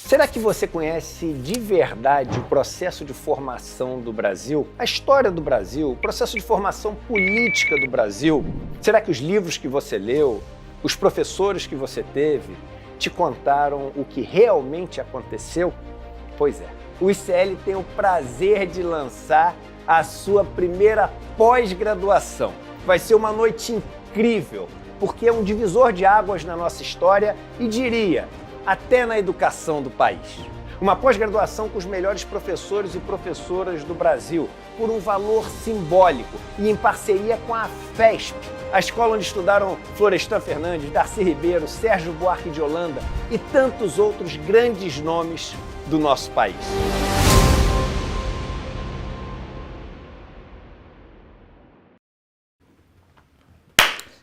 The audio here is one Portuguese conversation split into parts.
Será que você conhece de verdade o processo de formação do Brasil? A história do Brasil, o processo de formação política do Brasil? Será que os livros que você leu, os professores que você teve, te contaram o que realmente aconteceu? Pois é, o ICL tem o prazer de lançar a sua primeira pós-graduação. Vai ser uma noite incrível, porque é um divisor de águas na nossa história e diria, até na educação do país. Uma pós-graduação com os melhores professores e professoras do Brasil, por um valor simbólico e em parceria com a FESP, a escola onde estudaram Florestan Fernandes, Darcy Ribeiro, Sérgio Buarque de Holanda e tantos outros grandes nomes do nosso país.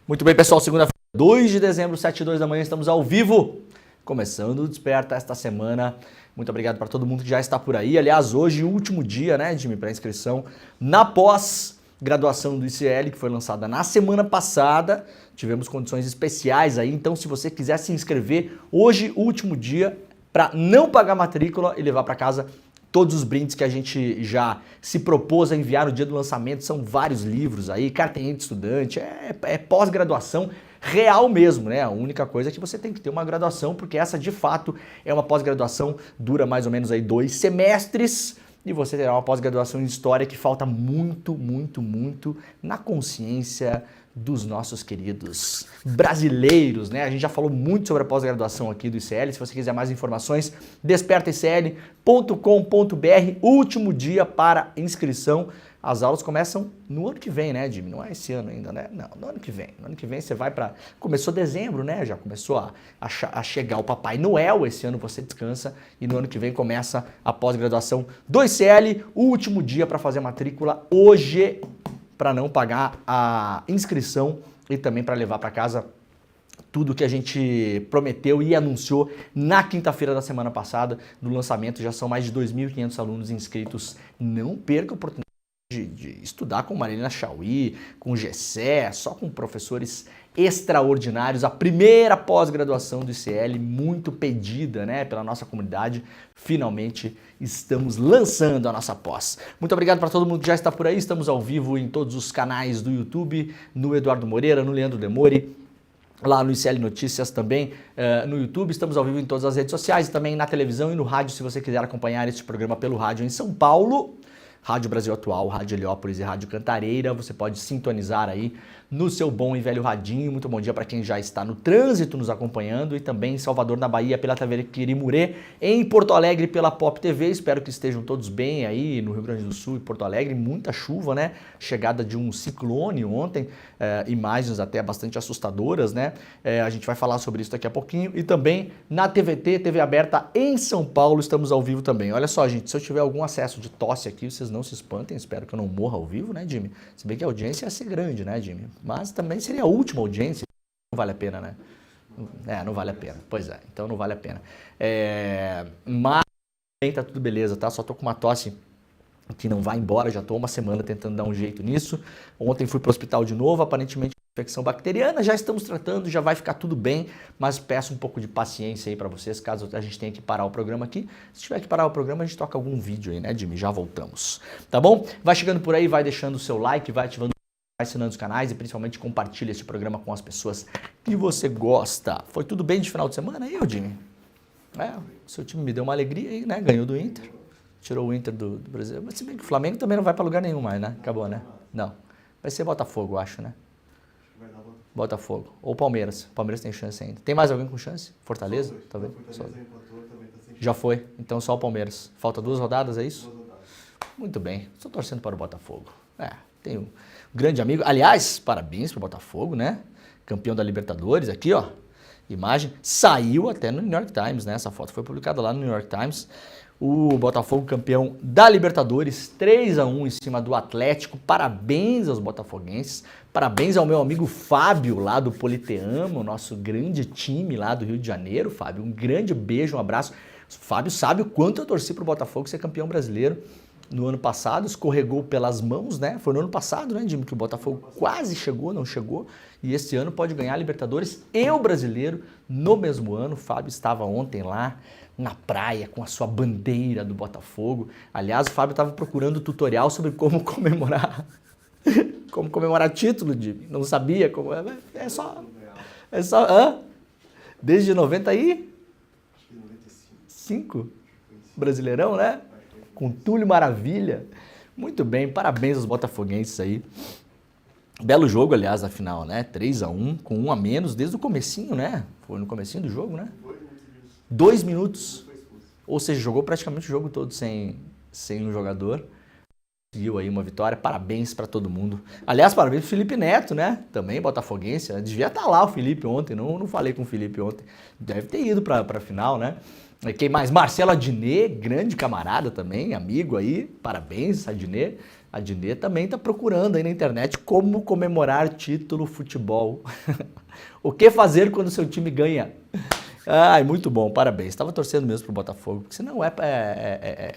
Muito bem, pessoal, segunda-feira, 2 de dezembro, 7h02 da manhã, estamos ao vivo, começando o Desperta esta semana. Muito obrigado para todo mundo que já está por aí. Aliás, hoje, o último dia, né, Jimmy, para inscrição na pós-graduação do ICL, que foi lançada na semana passada. Tivemos condições especiais aí, então se você quiser se inscrever, hoje, o último dia, para não pagar matrícula e levar para casa todos os brindes que a gente já se propôs a enviar no dia do lançamento. São vários livros aí, carteirinha de estudante, é pós-graduação real mesmo, né? A única coisa é que você tem que ter uma graduação, porque essa de fato é uma pós-graduação, dura mais ou menos aí 2 semestres, e você terá uma pós-graduação em História que falta muito na consciência dos nossos queridos brasileiros, né? A gente já falou muito sobre a pós-graduação aqui do ICL. Se você quiser mais informações, despertaicl.com.br, último dia para inscrição. As aulas começam no ano que vem, né, Jimmy? Não é esse ano ainda, né? Não, no ano que vem. No ano que vem você vai para... Começou dezembro, né? Já começou a chegar o Papai Noel. Esse ano você descansa e no ano que vem começa a pós-graduação do ICL. O último dia para fazer a matrícula hoje, para não pagar a inscrição e também para levar para casa tudo que a gente prometeu e anunciou na quinta-feira da semana passada, no lançamento. Já são mais de 2.500 alunos inscritos. Não perca a oportunidade de estudar com Marilena Chauí, com Gessé, só com professores extraordinários. A primeira pós-graduação do ICL, muito pedida, né, pela nossa comunidade. Finalmente estamos lançando a nossa pós. Muito obrigado para todo mundo que já está por aí. Estamos ao vivo em todos os canais do YouTube, no Eduardo Moreira, no Leandro Demore, lá no ICL Notícias também, no YouTube. Estamos ao vivo em todas as redes sociais e também na televisão e no rádio, se você quiser acompanhar este programa pelo rádio em São Paulo. Rádio Brasil Atual, Rádio Heliópolis e Rádio Cantareira. Você pode sintonizar aí no seu bom e velho radinho. Muito bom dia para quem já está no trânsito nos acompanhando e também em Salvador, na Bahia, pela TV Quirimurê, em Porto Alegre pela Pop TV. Espero que estejam todos bem aí no Rio Grande do Sul e Porto Alegre. Muita chuva, né? Chegada de um ciclone ontem, imagens até bastante assustadoras, né? A gente vai falar sobre isso daqui a pouquinho. E também na TVT, TV aberta em São Paulo, estamos ao vivo também. Olha só, gente, se eu tiver algum acesso de tosse aqui, vocês não se espantem, espero que eu não morra ao vivo, né, Jimmy? Se bem que a audiência ia ser grande, né, Jimmy? Mas também seria a última audiência, não vale a pena, né? Não vale a pena. Pois é, então não vale a pena. Mas tá tudo beleza, tá? Só tô com uma tosse que não vai embora, já tô uma semana tentando dar um jeito nisso. Ontem fui pro hospital de novo, aparentemente infecção bacteriana, já estamos tratando, já vai ficar tudo bem, mas peço um pouco de paciência aí para vocês, caso a gente tenha que parar o programa aqui. Se tiver que parar o programa, a gente toca algum vídeo aí, né, Jimmy? Já voltamos, tá bom? Vai chegando por aí, vai deixando o seu like, vai ativando, vai assinando os canais e principalmente compartilha esse programa com as pessoas que você gosta. Foi tudo bem de final de semana aí, Jimmy? O seu time me deu uma alegria aí, né? Ganhou do Inter, tirou o Inter do Brasil, mas se bem que o Flamengo também não vai para lugar nenhum mais, né? Acabou, né? Não. Vai ser Botafogo, eu acho, né? Botafogo. Ou Palmeiras. Palmeiras tem chance ainda. Tem mais alguém com chance? Fortaleza? Talvez. Já foi. Então só o Palmeiras. Falta 2 rodadas, é isso? 2 rodadas. Muito bem. Estou torcendo para o Botafogo. Tem um grande amigo. Aliás, parabéns para o Botafogo, né? Campeão da Libertadores aqui, ó. Imagem. Saiu até no New York Times, né? Essa foto foi publicada lá no New York Times. O Botafogo campeão da Libertadores, 3-1 em cima do Atlético. Parabéns aos botafoguenses, parabéns ao meu amigo Fábio lá do Politeama, o nosso grande time lá do Rio de Janeiro. Fábio, um grande beijo, um abraço. O Fábio sabe o quanto eu torci pro Botafogo ser campeão brasileiro. no ano passado, escorregou pelas mãos, né? Foi no ano passado, né, Jimmy, que o Botafogo quase chegou, não chegou. E esse ano pode ganhar a Libertadores e o Brasileiro no mesmo ano. O Fábio estava ontem lá na praia com a sua bandeira do Botafogo. Aliás, o Fábio estava procurando tutorial sobre como comemorar título, Jimmy. Não sabia como. É só. Desde 95? Brasileirão, né? Com Túlio Maravilha. Muito bem, parabéns aos botafoguenses aí. Belo jogo, aliás, a final, né? 3-1, com 1 a menos desde o comecinho, né? Foi no comecinho do jogo, né? 2 minutos. Ou seja, jogou praticamente o jogo todo sem um jogador. Conseguiu aí uma vitória, parabéns para todo mundo. Aliás, parabéns pro Felipe Neto, né? Também botafoguense, né? Devia estar lá o Felipe ontem, não falei com o Felipe ontem. Deve ter ido para a final, né? Quem mais? Marcelo Adnet, grande camarada também, amigo aí, parabéns, Adnet. Adnet também tá procurando aí na internet como comemorar título futebol. O que fazer quando seu time ganha? Ai, muito bom, parabéns. Estava torcendo mesmo pro Botafogo, porque senão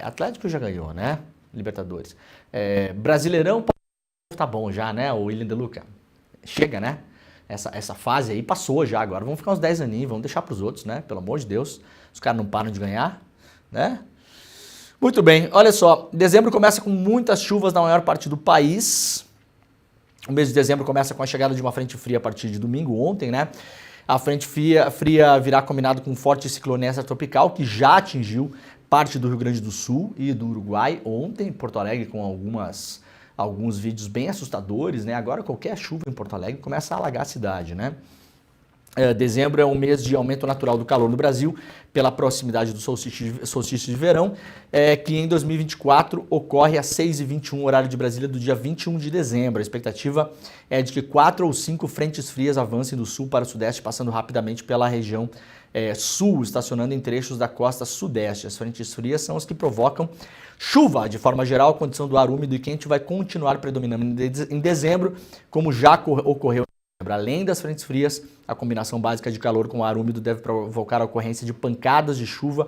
Atlético já ganhou, né? Libertadores. Brasileirão tá bom já, né? O William De Luca. Chega, né? Essa fase aí passou já agora. Vamos ficar uns 10 aninhos, vamos deixar pros outros, né? Pelo amor de Deus. Os caras não param de ganhar, né? Muito bem, olha só. Dezembro começa com muitas chuvas na maior parte do país. O mês de dezembro começa com a chegada de uma frente fria a partir de domingo, ontem, né? A frente fria virá combinado com um forte ciclone extratropical que já atingiu parte do Rio Grande do Sul e do Uruguai ontem, em Porto Alegre, com alguns vídeos bem assustadores, né? Agora qualquer chuva em Porto Alegre começa a alagar a cidade, né? Dezembro é um mês de aumento natural do calor no Brasil, pela proximidade do solstício de verão, que em 2024 ocorre às 6h21, horário de Brasília, do dia 21 de dezembro. A expectativa é de que 4 ou 5 frentes frias avancem do sul para o sudeste, passando rapidamente pela região sul, estacionando em trechos da costa sudeste. As frentes frias são as que provocam chuva. De forma geral, a condição do ar úmido e quente vai continuar predominando em dezembro, como já ocorreu. Além das frentes frias, a combinação básica de calor com ar úmido deve provocar a ocorrência de pancadas de chuva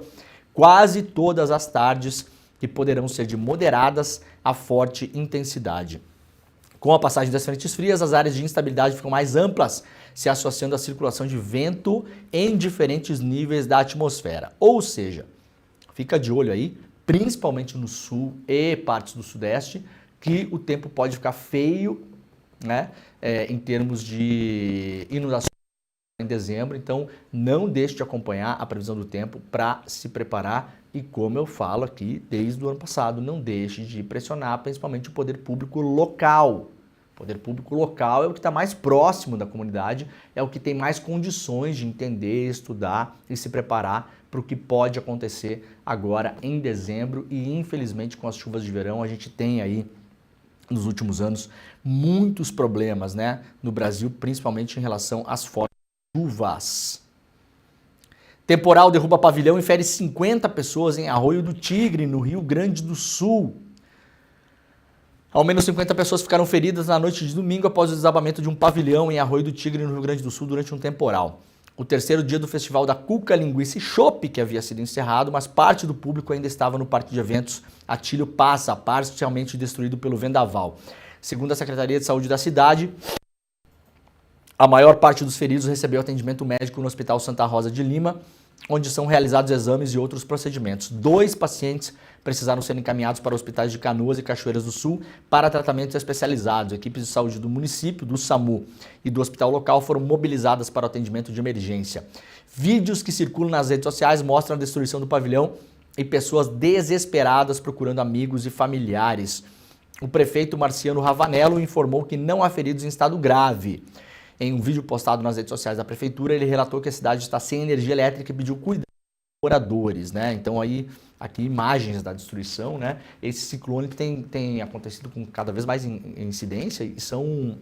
quase todas as tardes, que poderão ser de moderadas a forte intensidade. Com a passagem das frentes frias, as áreas de instabilidade ficam mais amplas, se associando à circulação de vento em diferentes níveis da atmosfera. Ou seja, fica de olho aí, principalmente no sul e partes do sudeste, que o tempo pode ficar feio, né? Em termos de inundações em dezembro, então não deixe de acompanhar a previsão do tempo para se preparar e, como eu falo aqui desde o ano passado, não deixe de pressionar principalmente o poder público local. O poder público local é o que está mais próximo da comunidade, é o que tem mais condições de entender, estudar e se preparar para o que pode acontecer agora em dezembro. E infelizmente com as chuvas de verão a gente tem aí nos últimos anos muitos problemas, né, no Brasil, principalmente em relação às fortes chuvas. Temporal derruba pavilhão e fere 50 pessoas em Arroio do Tigre, no Rio Grande do Sul. Ao menos 50 pessoas ficaram feridas na noite de domingo após o desabamento de um pavilhão em Arroio do Tigre, no Rio Grande do Sul, durante um temporal. O terceiro dia do festival da Cuca, Linguiça e Chopp, que havia sido encerrado, mas parte do público ainda estava no parque de eventos Atílio Passa, parcialmente destruído pelo vendaval. Segundo a Secretaria de Saúde da cidade, a maior parte dos feridos recebeu atendimento médico no Hospital Santa Rosa de Lima, onde são realizados exames e outros procedimentos. 2 pacientes precisaram ser encaminhados para hospitais de Canoas e Cachoeiras do Sul para tratamentos especializados. Equipes de saúde do município, do SAMU e do hospital local foram mobilizadas para o atendimento de emergência. Vídeos que circulam nas redes sociais mostram a destruição do pavilhão e pessoas desesperadas procurando amigos e familiares. O prefeito Marciano Ravanello informou que não há feridos em estado grave. Em um vídeo postado nas redes sociais da prefeitura, ele relatou que a cidade está sem energia elétrica e pediu cuidado dos moradores, né? Então aí, aqui imagens da destruição, né? Esse ciclone que tem acontecido com cada vez mais incidência e são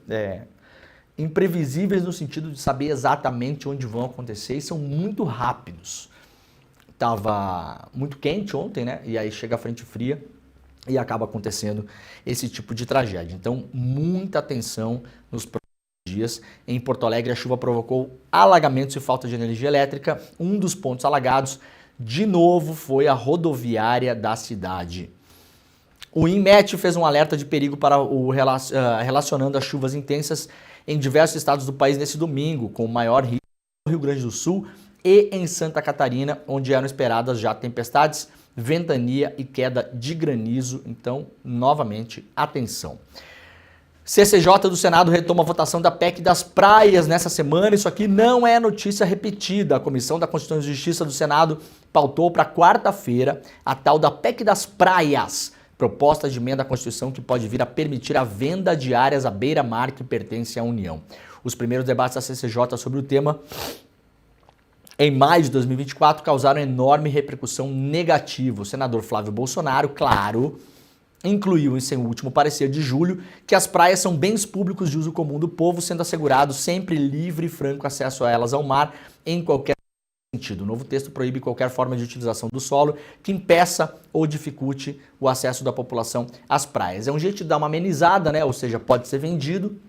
imprevisíveis no sentido de saber exatamente onde vão acontecer e são muito rápidos. Estava muito quente ontem, né? E aí chega a frente fria e acaba acontecendo esse tipo de tragédia. Então, muita atenção nos próximos dias. Em Porto Alegre, a chuva provocou alagamentos e falta de energia elétrica. Um dos pontos alagados, de novo, foi a rodoviária da cidade. O INMET fez um alerta de perigo para relacionando as chuvas intensas em diversos estados do país nesse domingo, com o maior risco no Rio Grande do Sul e em Santa Catarina, onde eram esperadas já tempestades, ventania e queda de granizo. Então, novamente, atenção. CCJ do Senado retoma a votação da PEC das praias nessa semana. Isso aqui não é notícia repetida. A Comissão da Constituição e Justiça do Senado pautou para quarta-feira a tal da PEC das praias, proposta de emenda à Constituição que pode vir a permitir a venda de áreas à beira-mar que pertencem à União. Os primeiros debates da CCJ sobre o tema em maio de 2024 causaram enorme repercussão negativa. O senador Flávio Bolsonaro, claro, incluiu em seu último parecer de julho que as praias são bens públicos de uso comum do povo, sendo assegurado sempre livre e franco acesso a elas ao mar em qualquer sentido. O novo texto proíbe qualquer forma de utilização do solo que impeça ou dificulte o acesso da população às praias. É um jeito de dar uma amenizada, né? Ou seja, pode ser vendido,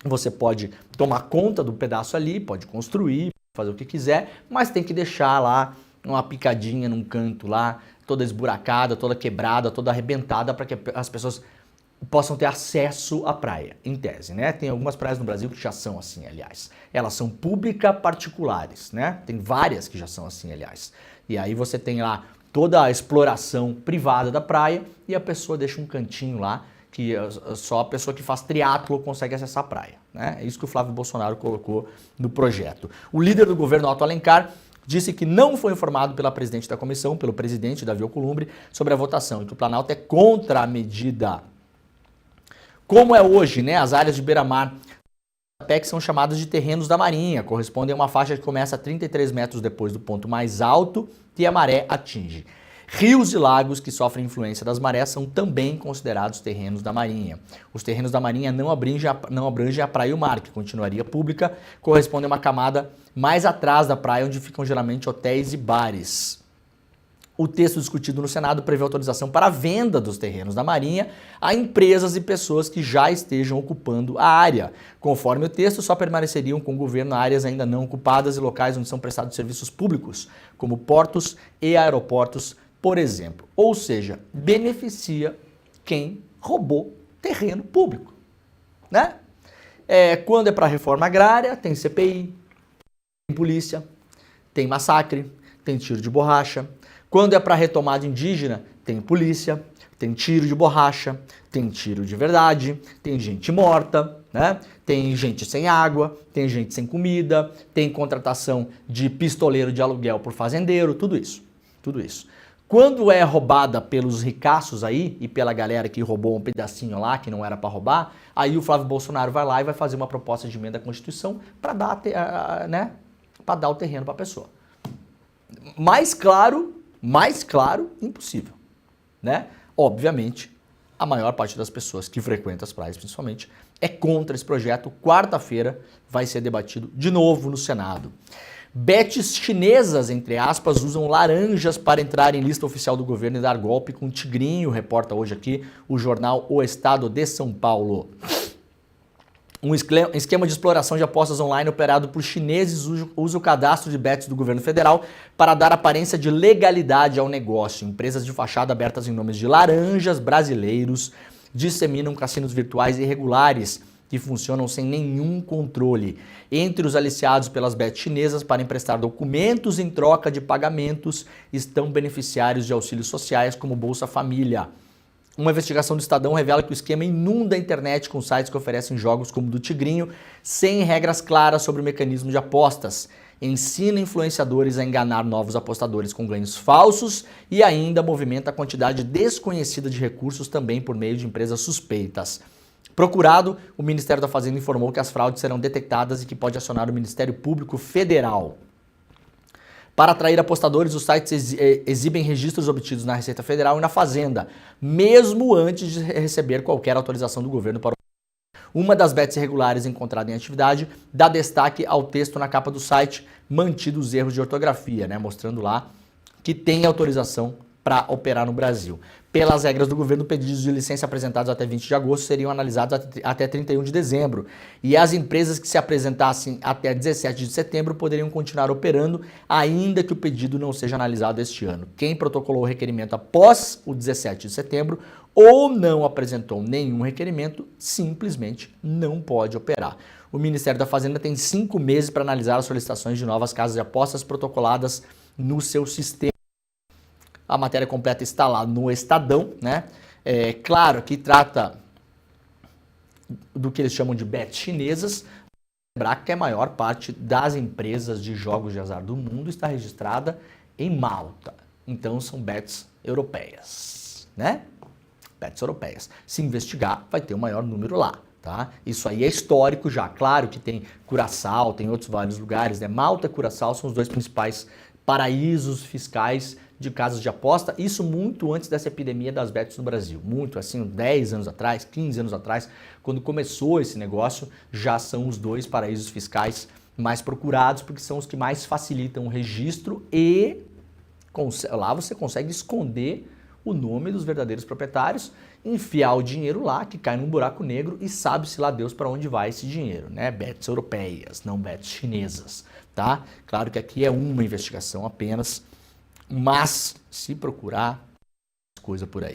você pode tomar conta do pedaço ali, pode construir, fazer o que quiser, mas tem que deixar lá uma picadinha num canto lá, toda esburacada, toda quebrada, toda arrebentada, para que as pessoas possam ter acesso à praia, em tese, né? Tem algumas praias no Brasil que já são assim, aliás. Elas são pública-particulares, né? Tem várias que já são assim, aliás. E aí você tem lá toda a exploração privada da praia e a pessoa deixa um cantinho lá que só a pessoa que faz triatlo consegue acessar a praia, né? É isso que o Flávio Bolsonaro colocou no projeto. O líder do governo, Otto Alencar, disse que não foi informado pela presidente da comissão, pelo presidente Davi Alcolumbre, sobre a votação e que o Planalto é contra a medida. Como é hoje, né? As áreas de beira-mar da PEC são chamadas de terrenos da Marinha, correspondem a uma faixa que começa a 33 metros depois do ponto mais alto que a maré atinge. Rios e lagos que sofrem influência das marés são também considerados terrenos da Marinha. Os terrenos da Marinha não abrangem a praia e o mar, que continuaria pública, correspondem a uma camada mais atrás da praia, onde ficam geralmente hotéis e bares. O texto discutido no Senado prevê autorização para a venda dos terrenos da Marinha a empresas e pessoas que já estejam ocupando a área. Conforme o texto, só permaneceriam com o governo áreas ainda não ocupadas e locais onde são prestados serviços públicos, como portos e aeroportos, por exemplo. Ou seja, beneficia quem roubou terreno público, né? Quando é para reforma agrária, tem CPI, tem polícia, tem massacre, tem tiro de borracha. Quando é para retomada indígena, tem polícia, tem tiro de borracha, tem tiro de verdade, tem gente morta, né? Tem gente sem água, tem gente sem comida, tem contratação de pistoleiro de aluguel por fazendeiro, tudo isso, tudo isso. Quando é roubada pelos ricaços aí e pela galera que roubou um pedacinho lá que não era para roubar, aí o Flávio Bolsonaro vai lá e vai fazer uma proposta de emenda à Constituição para dar, né, para dar o terreno para a pessoa. Mais claro, impossível, né? Obviamente, a maior parte das pessoas que frequentam as praias, principalmente, é contra esse projeto. Quarta-feira vai ser debatido de novo no Senado. Bets chinesas, entre aspas, usam laranjas para entrar em lista oficial do governo e dar golpe com tigrinho, reporta hoje aqui o jornal O Estado de São Paulo. Um esquema de exploração de apostas online operado por chineses usa o cadastro de bets do governo federal para dar aparência de legalidade ao negócio. Empresas de fachada abertas em nomes de laranjas brasileiros disseminam cassinos virtuais irregulares que funcionam sem nenhum controle. Entre os aliciados pelas bets chinesas para emprestar documentos em troca de pagamentos estão beneficiários de auxílios sociais como Bolsa Família. Uma investigação do Estadão revela que o esquema inunda a internet com sites que oferecem jogos como o do Tigrinho, sem regras claras sobre o mecanismo de apostas. Ensina influenciadores a enganar novos apostadores com ganhos falsos e ainda movimenta a quantidade desconhecida de recursos também por meio de empresas suspeitas. Procurado, o Ministério da Fazenda informou que as fraudes serão detectadas e que pode acionar o Ministério Público Federal. Para atrair apostadores, os sites exibem registros obtidos na Receita Federal e na Fazenda, mesmo antes de receber qualquer autorização do governo para o... Uma das bets irregulares encontrada em atividade dá destaque ao texto na capa do site, mantidos os erros de ortografia, né, mostrando lá que tem autorização para operar no Brasil. Pelas regras do governo, pedidos de licença apresentados até 20 de agosto seriam analisados até 31 de dezembro. E as empresas que se apresentassem até 17 de setembro poderiam continuar operando, ainda que o pedido não seja analisado este ano. Quem protocolou o requerimento após o 17 de setembro ou não apresentou nenhum requerimento, simplesmente não pode operar. O Ministério da Fazenda tem 5 meses para analisar as solicitações de novas casas de apostas protocoladas no seu sistema. A matéria completa está lá no Estadão, né? Claro que trata do que eles chamam de bets chinesas. Lembrar que a maior parte das empresas de jogos de azar do mundo está registrada em Malta. Então são bets europeias, né? Bets europeias. Se investigar, vai ter o maior número lá, tá? Isso aí é histórico já. Claro que tem Curaçao, tem outros vários lugares, né? Malta e Curaçao são os 2 principais paraísos fiscais de casas de aposta, isso muito antes dessa epidemia das bets no Brasil, muito assim, 10 anos atrás, 15 anos atrás, quando começou esse negócio, já são os 2 paraísos fiscais mais procurados, porque são os que mais facilitam o registro e lá você consegue esconder o nome dos verdadeiros proprietários, enfiar o dinheiro lá, que cai num buraco negro e sabe-se lá Deus para onde vai esse dinheiro, né? Bets europeias, não bets chinesas, tá? Claro que aqui é uma investigação apenas, mas se procurar, coisa por aí.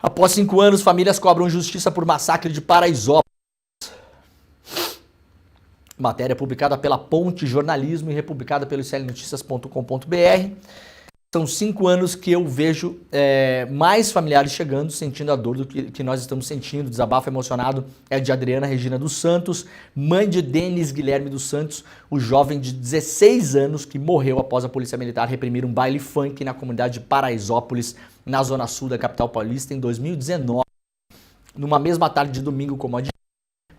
Após 5 anos, famílias cobram justiça por massacre de Paraisópolis. Matéria publicada pela Ponte Jornalismo e republicada pelo iclnoticias.com.br. São 5 anos que eu vejo mais familiares chegando, sentindo a dor do que nós estamos sentindo. O desabafo emocionado é de Adriana Regina dos Santos, mãe de Denis Guilherme dos Santos, o jovem de 16 anos que morreu após a polícia militar reprimir um baile funk na comunidade de Paraisópolis, na zona sul da capital paulista, em 2019. Numa mesma tarde de domingo, como a de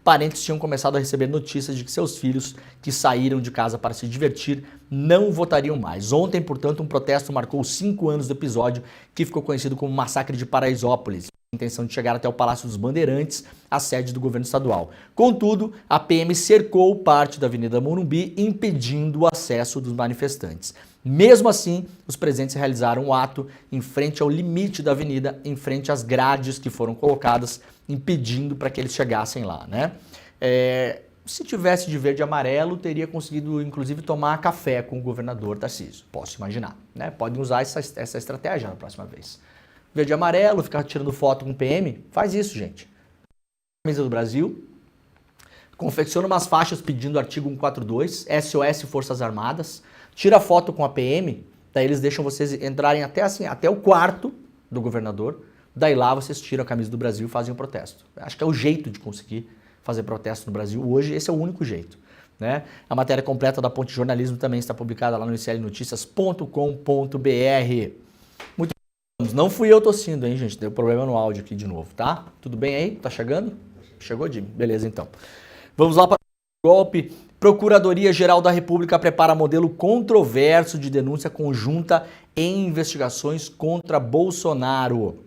parentes tinham começado a receber notícias de que seus filhos, que saíram de casa para se divertir, não votariam mais. Ontem, portanto, um protesto marcou 5 anos do episódio, que ficou conhecido como Massacre de Paraisópolis, com a intenção de chegar até o Palácio dos Bandeirantes, a sede do governo estadual. Contudo, a PM cercou parte da Avenida Morumbi, impedindo o acesso dos manifestantes. Mesmo assim, os presentes realizaram o ato em frente ao limite da avenida, em frente às grades que foram colocadas, impedindo para que eles chegassem lá, né? Se tivesse de verde e amarelo, teria conseguido, inclusive, tomar café com o governador Tarcísio. Posso imaginar, né? Podem usar essa estratégia na próxima vez. Verde e amarelo, ficar tirando foto com o PM, faz isso, gente. Camisa do Brasil, confecciona umas faixas pedindo artigo 142, SOS Forças Armadas, tira foto com a PM, daí eles deixam vocês entrarem até o quarto do governador, daí lá vocês tiram a camisa do Brasil e fazem o protesto. Acho que é o jeito de conseguir fazer protesto no Brasil hoje, esse é o único jeito, né? A matéria completa da Ponte Jornalismo também está publicada lá no iclnoticias.com.br. Muito bem, não fui eu tossindo, hein, gente? Deu problema no áudio aqui de novo, tá? Tudo bem aí? Tá chegando? Chegou, Jimmy? Beleza, então. Vamos lá para o golpe. Procuradoria-Geral da República prepara modelo controverso de denúncia conjunta em investigações contra Bolsonaro.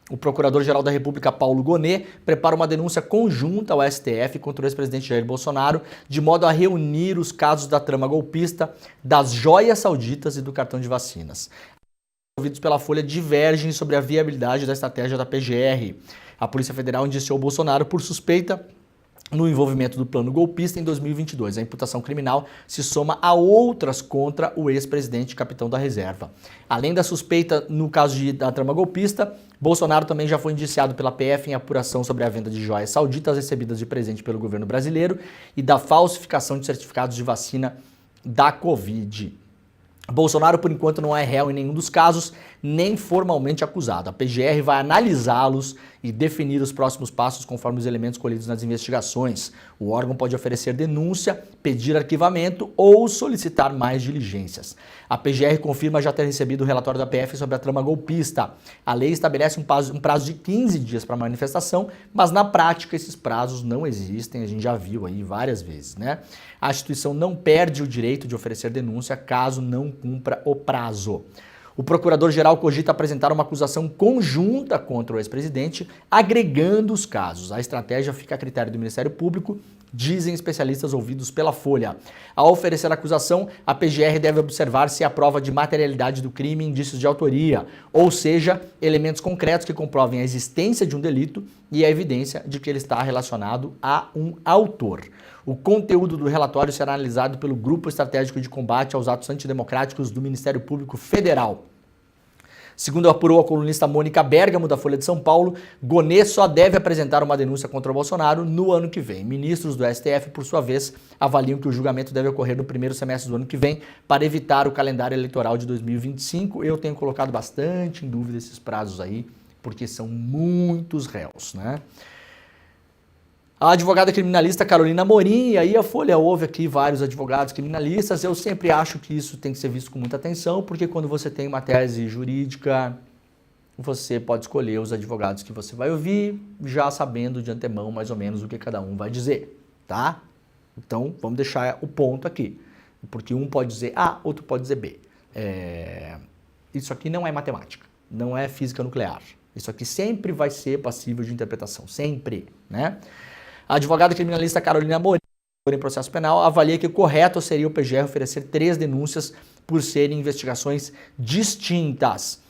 O Procurador-Geral da República, Paulo Gonet, prepara uma denúncia conjunta ao STF contra o ex-presidente Jair Bolsonaro, de modo a reunir os casos da trama golpista, das joias sauditas e do cartão de vacinas. Os ouvidos pela Folha divergem sobre a viabilidade da estratégia da PGR. A Polícia Federal indiciou Bolsonaro por suspeita no envolvimento do plano golpista em 2022. A imputação criminal se soma a outras contra o ex-presidente capitão da reserva. Além da suspeita no caso da trama golpista, Bolsonaro também já foi indiciado pela PF em apuração sobre a venda de joias sauditas recebidas de presente pelo governo brasileiro e da falsificação de certificados de vacina da Covid. Bolsonaro, por enquanto, não é réu em nenhum dos casos, nem formalmente acusado. A PGR vai analisá-los e definir os próximos passos conforme os elementos colhidos nas investigações. O órgão pode oferecer denúncia, pedir arquivamento ou solicitar mais diligências. A PGR confirma já ter recebido o relatório da PF sobre a trama golpista. A lei estabelece um prazo de 15 dias para a manifestação, mas na prática esses prazos não existem, a gente já viu aí várias vezes, né? A instituição não perde o direito de oferecer denúncia caso não cumpra o prazo. O procurador-geral cogita apresentar uma acusação conjunta contra o ex-presidente, agregando os casos. A estratégia fica a critério do Ministério Público, dizem especialistas ouvidos pela Folha. Ao oferecer a acusação, a PGR deve observar se há prova de materialidade do crime e indícios de autoria, ou seja, elementos concretos que comprovem a existência de um delito e a evidência de que ele está relacionado a um autor. O conteúdo do relatório será analisado pelo Grupo Estratégico de Combate aos Atos Antidemocráticos do Ministério Público Federal. Segundo apurou a colunista Mônica Bergamo, da Folha de São Paulo, Gonê só deve apresentar uma denúncia contra o Bolsonaro no ano que vem. Ministros do STF, por sua vez, avaliam que o julgamento deve ocorrer no primeiro semestre do ano que vem para evitar o calendário eleitoral de 2025. Eu tenho colocado bastante em dúvida esses prazos aí, porque são muitos réus, né? A advogada criminalista Carolina Amorim, e aí a Folha ouve aqui vários advogados criminalistas, eu sempre acho que isso tem que ser visto com muita atenção, porque quando você tem uma tese jurídica, você pode escolher os advogados que você vai ouvir, já sabendo de antemão mais ou menos o que cada um vai dizer, tá? Então, vamos deixar o ponto aqui, porque um pode dizer A, outro pode dizer B. Isso aqui não é matemática, não é física nuclear. Isso aqui sempre vai ser passível de interpretação, sempre, né? A advogada criminalista Carolina Amorim, em processo penal, avalia que o correto seria o PGR oferecer 3 denúncias por serem investigações distintas.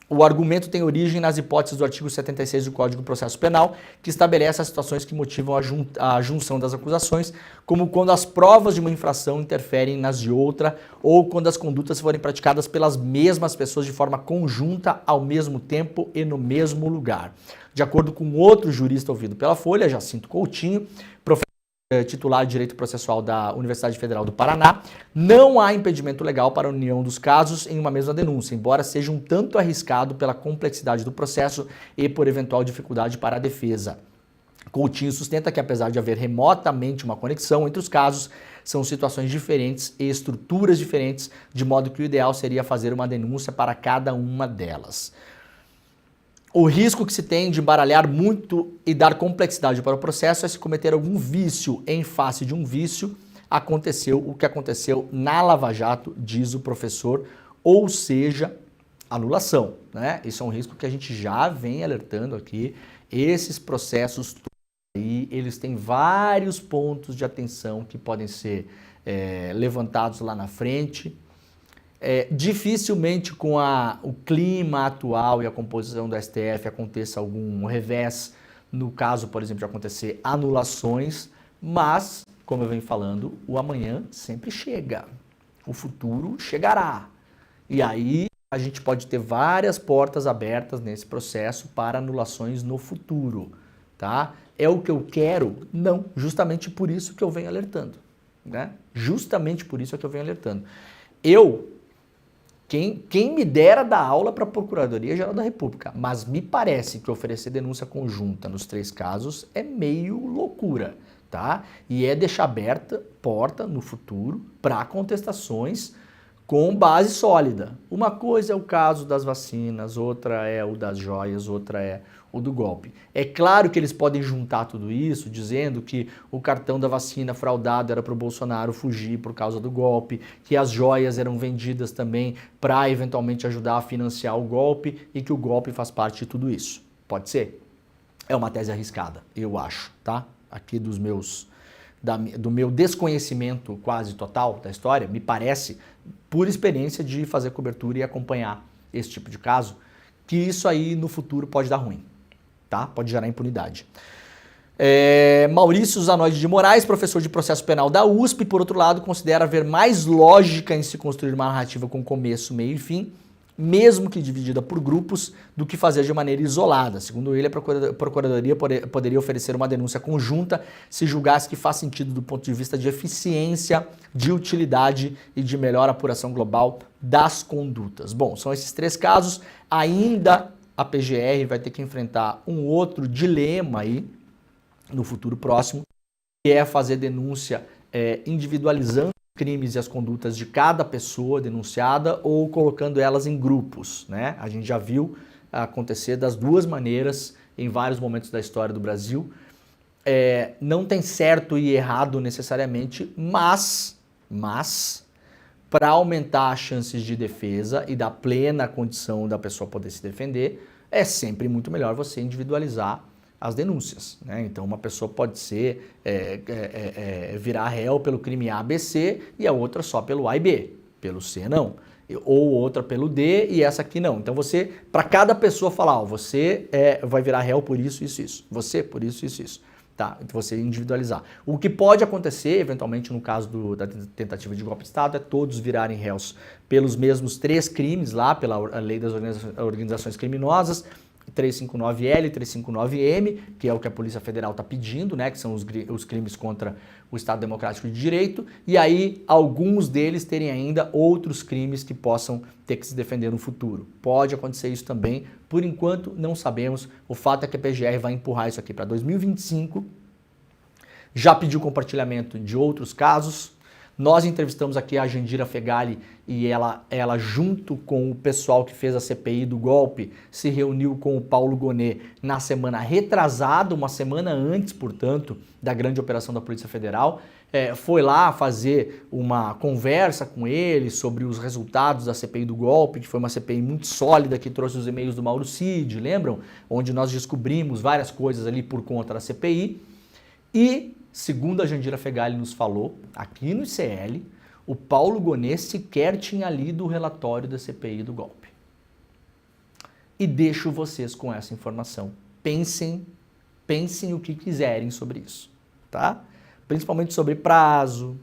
O argumento tem origem nas hipóteses do artigo 76 do Código de Processo Penal, que estabelece as situações que motivam a junção das acusações, como quando as provas de uma infração interferem nas de outra, ou quando as condutas forem praticadas pelas mesmas pessoas de forma conjunta, ao mesmo tempo e no mesmo lugar. De acordo com outro jurista ouvido pela Folha, Jacinto Coutinho, professor titular de Direito Processual da Universidade Federal do Paraná, não há impedimento legal para a união dos casos em uma mesma denúncia, embora seja um tanto arriscado pela complexidade do processo e por eventual dificuldade para a defesa. Coutinho sustenta que, apesar de haver remotamente uma conexão entre os casos, são situações diferentes e estruturas diferentes, de modo que o ideal seria fazer uma denúncia para cada uma delas. O risco que se tem de embaralhar muito e dar complexidade para o processo é se cometer algum vício. Em face de um vício, aconteceu o que aconteceu na Lava Jato, diz o professor, ou seja, anulação, né? Isso é um risco que a gente já vem alertando aqui. Esses processos aí, eles têm vários pontos de atenção que podem ser levantados lá na frente. Dificilmente com o clima atual e a composição do STF aconteça algum revés, no caso, por exemplo, de acontecer anulações, mas, como eu venho falando, o amanhã sempre chega, o futuro chegará. E aí a gente pode ter várias portas abertas nesse processo para anulações no futuro, tá? É o que eu quero? Não, justamente por isso que eu venho alertando, né? Justamente por isso é que eu venho alertando. Quem me dera dar aula para a Procuradoria-Geral da República, mas me parece que oferecer denúncia conjunta nos 3 casos é meio loucura, tá? E é deixar aberta porta no futuro para contestações com base sólida. Uma coisa é o caso das vacinas, outra é o das joias, outra é o do golpe. É claro que eles podem juntar tudo isso dizendo que o cartão da vacina fraudado era para o Bolsonaro fugir por causa do golpe, que as joias eram vendidas também para eventualmente ajudar a financiar o golpe e que o golpe faz parte de tudo isso. Pode ser? É uma tese arriscada, eu acho, tá? Aqui do meu desconhecimento quase total da história, me parece, por experiência de fazer cobertura e acompanhar esse tipo de caso, que isso aí no futuro pode dar ruim, tá? Pode gerar impunidade. Maurício Zanoide de Moraes, professor de processo penal da USP, por outro lado, considera haver mais lógica em se construir uma narrativa com começo, meio e fim, mesmo que dividida por grupos, do que fazer de maneira isolada. Segundo ele, a Procuradoria poderia oferecer uma denúncia conjunta se julgasse que faz sentido do ponto de vista de eficiência, de utilidade e de melhor apuração global das condutas. Bom, são esses 3 casos. Ainda a PGR vai ter que enfrentar um outro dilema aí no futuro próximo, que é fazer denúncia individualizando crimes e as condutas de cada pessoa denunciada ou colocando elas em grupos, né? A gente já viu acontecer das 2 maneiras em vários momentos da história do Brasil. Não tem certo e errado necessariamente, mas para aumentar as chances de defesa e dar plena condição da pessoa poder se defender, é sempre muito melhor você individualizar as denúncias, né? Então uma pessoa pode ser virar réu pelo crime A, B, C e a outra só pelo A e B, pelo C não, ou outra pelo D e essa aqui não. Então você, para cada pessoa falar, ó, você vai virar réu por isso, isso, isso, você por isso, isso, isso, tá? Então você individualizar. O que pode acontecer, eventualmente no caso da tentativa de golpe de Estado, é todos virarem réus pelos mesmos 3 crimes lá, pela lei das organizações criminosas, 359L e 359M, que é o que a Polícia Federal está pedindo, né, que são os crimes contra o Estado Democrático de Direito, e aí alguns deles terem ainda outros crimes que possam ter que se defender no futuro. Pode acontecer isso também, por enquanto não sabemos. O fato é que a PGR vai empurrar isso aqui para 2025, já pediu compartilhamento de outros casos. Nós entrevistamos aqui a Jandira Fegali e ela junto com o pessoal que fez a CPI do golpe, se reuniu com o Paulo Gonet na semana retrasada, uma semana antes, portanto, da grande operação da Polícia Federal. Foi lá fazer uma conversa com ele sobre os resultados da CPI do golpe, que foi uma CPI muito sólida, que trouxe os e-mails do Mauro Cid, lembram? Onde nós descobrimos várias coisas ali por conta da CPI. E, segundo a Jandira Fegali nos falou, aqui no ICL, o Paulo Gonet sequer tinha lido o relatório da CPI do golpe. E deixo vocês com essa informação. Pensem o que quiserem sobre isso, tá? Principalmente sobre prazo,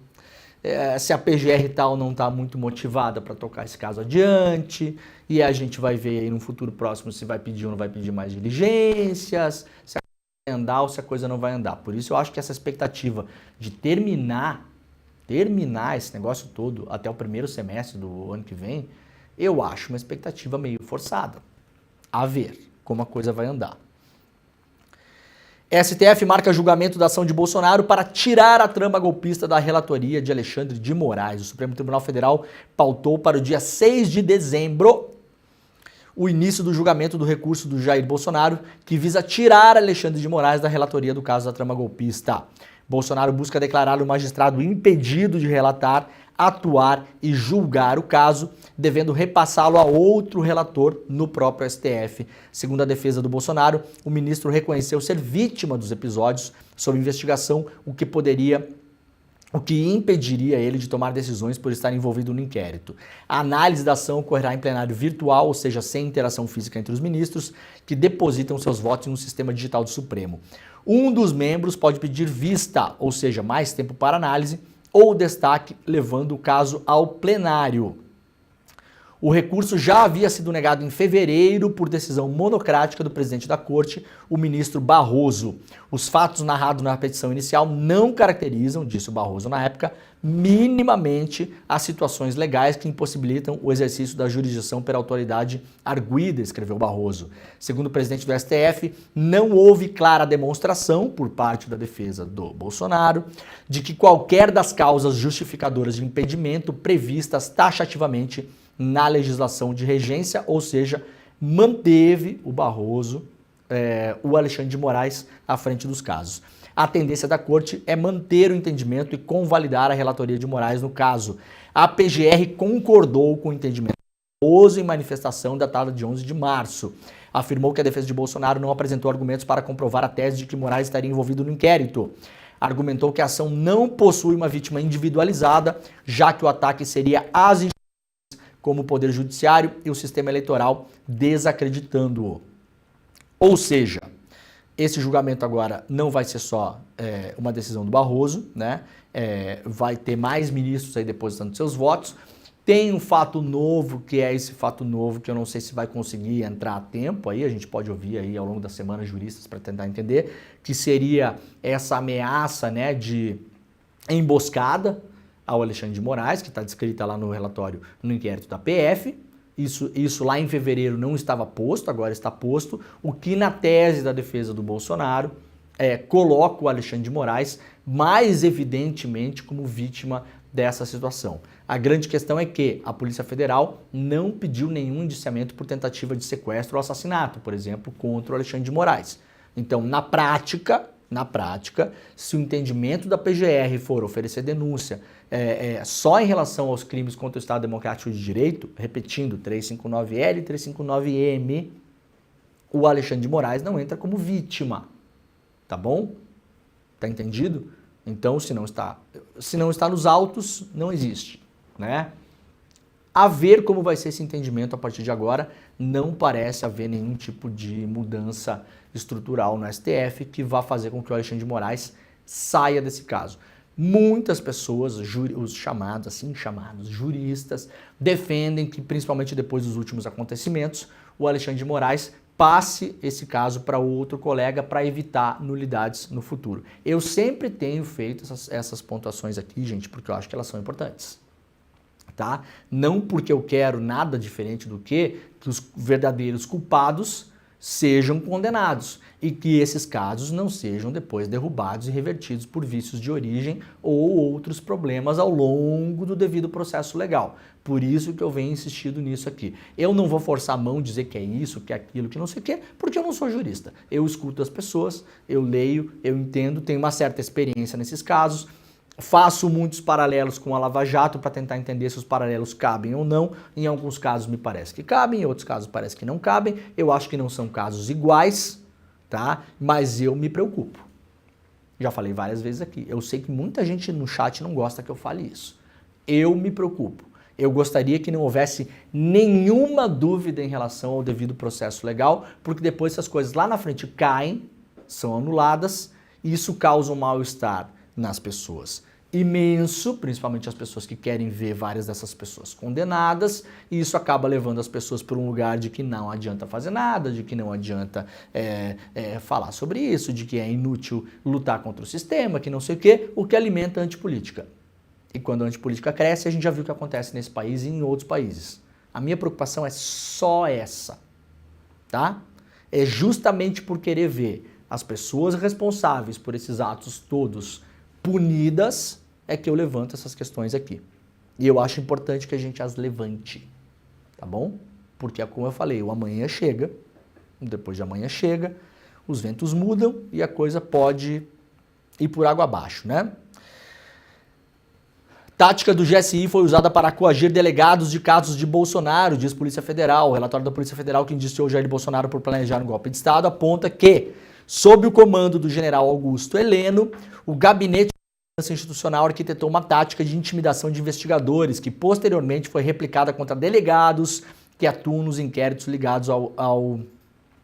se a PGR tal não está muito motivada para tocar esse caso adiante, e a gente vai ver aí no futuro próximo se vai pedir ou não vai pedir mais diligências, se vai andar ou se a coisa não vai andar. Por isso eu acho que essa expectativa de terminar esse negócio todo até o primeiro semestre do ano que vem, eu acho uma expectativa meio forçada. A ver como a coisa vai andar. STF marca julgamento da ação de Bolsonaro para tirar a trama golpista da relatoria de Alexandre de Moraes. O Supremo Tribunal Federal pautou para o dia 6 de dezembro o início do julgamento do recurso do Jair Bolsonaro, que visa tirar Alexandre de Moraes da relatoria do caso da trama golpista. Bolsonaro busca declarar o magistrado impedido de relatar, atuar e julgar o caso, devendo repassá-lo a outro relator no próprio STF. Segundo a defesa do Bolsonaro, o ministro reconheceu ser vítima dos episódios sob investigação, o que impediria ele de tomar decisões por estar envolvido no inquérito. A análise da ação ocorrerá em plenário virtual, ou seja, sem interação física entre os ministros, que depositam seus votos no sistema digital do Supremo. Um dos membros pode pedir vista, ou seja, mais tempo para análise, ou destaque, levando o caso ao plenário. O recurso já havia sido negado em fevereiro por decisão monocrática do presidente da Corte, o ministro Barroso. Os fatos narrados na petição inicial não caracterizam, disse o Barroso na época, minimamente as situações legais que impossibilitam o exercício da jurisdição pela autoridade arguida, escreveu Barroso. Segundo o presidente do STF, não houve clara demonstração por parte da defesa do Bolsonaro de que qualquer das causas justificadoras de impedimento previstas taxativamente na legislação de regência, ou seja, manteve o Barroso, o Alexandre de Moraes à frente dos casos. A tendência da Corte é manter o entendimento e convalidar a relatoria de Moraes no caso. A PGR concordou com o entendimento do Barroso em manifestação datada de 11 de março. Afirmou que a defesa de Bolsonaro não apresentou argumentos para comprovar a tese de que Moraes estaria envolvido no inquérito. Argumentou que a ação não possui uma vítima individualizada, já que o ataque seria às instituições como o Poder Judiciário e o sistema eleitoral, desacreditando-o. Ou seja, esse julgamento agora não vai ser só uma decisão do Barroso, né? Vai ter mais ministros aí depositando seus votos. Tem um fato novo, que é esse fato novo, que eu não sei se vai conseguir entrar a tempo, aí a gente pode ouvir aí ao longo da semana juristas para tentar entender, que seria essa ameaça, né, de emboscada ao Alexandre de Moraes, que está descrita lá no relatório, no inquérito da PF. Isso lá em fevereiro não estava posto, agora está posto, o que na tese da defesa do Bolsonaro coloca o Alexandre de Moraes mais evidentemente como vítima dessa situação. A grande questão é que a Polícia Federal não pediu nenhum indiciamento por tentativa de sequestro ou assassinato, por exemplo, contra o Alexandre de Moraes. Então, na prática, se o entendimento da PGR for oferecer denúncia só em relação aos crimes contra o Estado Democrático de Direito, repetindo, 359L e 359M, o Alexandre de Moraes não entra como vítima. Tá bom? Tá entendido? Então, se não está nos autos, não existe, né? A ver como vai ser esse entendimento a partir de agora, não parece haver nenhum tipo de mudança estrutural no STF que vá fazer com que o Alexandre de Moraes saia desse caso. Muitas pessoas, os chamados, assim chamados juristas, defendem que, principalmente depois dos últimos acontecimentos, o Alexandre de Moraes passe esse caso para outro colega para evitar nulidades no futuro. Eu sempre tenho feito essas pontuações aqui, gente, porque eu acho que elas são importantes. Tá? Não porque eu quero nada diferente do que os verdadeiros culpados sejam condenados e que esses casos não sejam depois derrubados e revertidos por vícios de origem ou outros problemas ao longo do devido processo legal. Por isso que eu venho insistindo nisso aqui. Eu não vou forçar a mão, dizer que é isso, que é aquilo, que não sei o quê, porque eu não sou jurista. Eu escuto as pessoas, eu leio, eu entendo, tenho uma certa experiência nesses casos, faço muitos paralelos com a Lava Jato para tentar entender se os paralelos cabem ou não. Em alguns casos me parece que cabem, em outros casos parece que não cabem. Eu acho que não são casos iguais, tá? Mas eu me preocupo. Já falei várias vezes aqui. Eu sei que muita gente no chat não gosta que eu fale isso. Eu me preocupo. Eu gostaria que não houvesse nenhuma dúvida em relação ao devido processo legal, porque depois essas coisas lá na frente caem, são anuladas, e isso causa um mal-estar nas pessoas imenso, principalmente as pessoas que querem ver várias dessas pessoas condenadas, e isso acaba levando as pessoas para um lugar de que não adianta fazer nada, de que não adianta falar sobre isso, de que é inútil lutar contra o sistema, que não sei o que alimenta a antipolítica. E quando a antipolítica cresce, a gente já viu o que acontece nesse país e em outros países. A minha preocupação é só essa, tá? É justamente por querer ver as pessoas responsáveis por esses atos todos punidas, é que eu levanto essas questões aqui. E eu acho importante que a gente as levante, tá bom? Porque, como eu falei, o amanhã chega, depois de amanhã chega, os ventos mudam e a coisa pode ir por água abaixo, né? Tática do GSI foi usada para coagir delegados de casos de Bolsonaro, diz Polícia Federal. O relatório da Polícia Federal que indiciou Jair Bolsonaro por planejar um golpe de Estado aponta que, sob o comando do general Augusto Heleno, o gabinete de segurança institucional arquitetou uma tática de intimidação de investigadores que posteriormente foi replicada contra delegados que atuam nos inquéritos ligados ao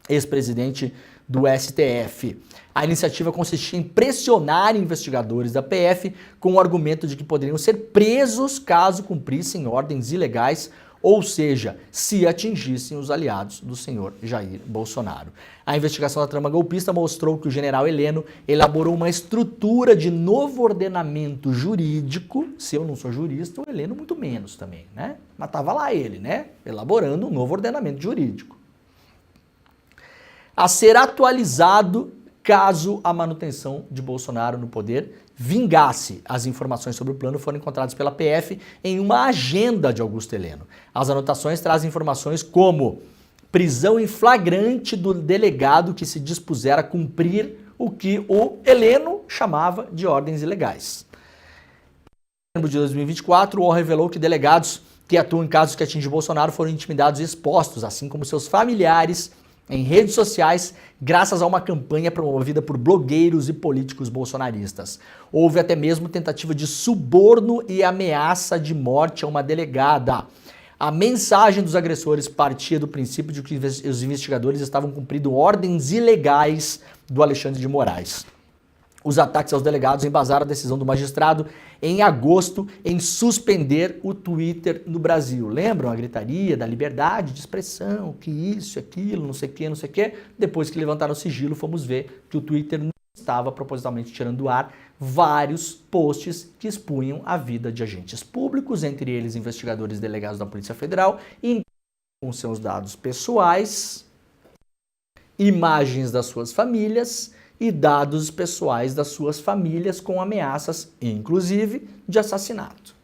ex-presidente do STF. A iniciativa consistia em pressionar investigadores da PF com o argumento de que poderiam ser presos caso cumprissem ordens ilegais, ou seja, se atingissem os aliados do senhor Jair Bolsonaro. A investigação da trama golpista mostrou que o general Heleno elaborou uma estrutura de novo ordenamento jurídico. Se eu não sou jurista, o Heleno muito menos também, né? Mas estava lá ele, né? Elaborando um novo ordenamento jurídico a ser atualizado caso a manutenção de Bolsonaro no poder vingasse. As informações sobre o plano foram encontradas pela PF em uma agenda de Augusto Heleno. As anotações trazem informações como prisão em flagrante do delegado que se dispusera a cumprir o que o Heleno chamava de ordens ilegais. Em novembro de 2024, o UOL revelou que delegados que atuam em casos que atingem Bolsonaro foram intimidados e expostos, assim como seus familiares, em redes sociais, graças a uma campanha promovida por blogueiros e políticos bolsonaristas. Houve até mesmo tentativa de suborno e ameaça de morte a uma delegada. A mensagem dos agressores partia do princípio de que os investigadores estavam cumprindo ordens ilegais do Alexandre de Moraes. Os ataques aos delegados embasaram a decisão do magistrado em agosto em suspender o Twitter no Brasil. Lembram a gritaria da liberdade de expressão, que isso, aquilo, não sei o que, não sei o que. Depois que levantaram o sigilo, fomos ver que o Twitter não estava propositalmente tirando do ar vários posts que expunham a vida de agentes públicos, entre eles investigadores e delegados da Polícia Federal, e com seus dados pessoais, imagens das suas famílias e dados pessoais das suas famílias com ameaças, inclusive, de assassinato.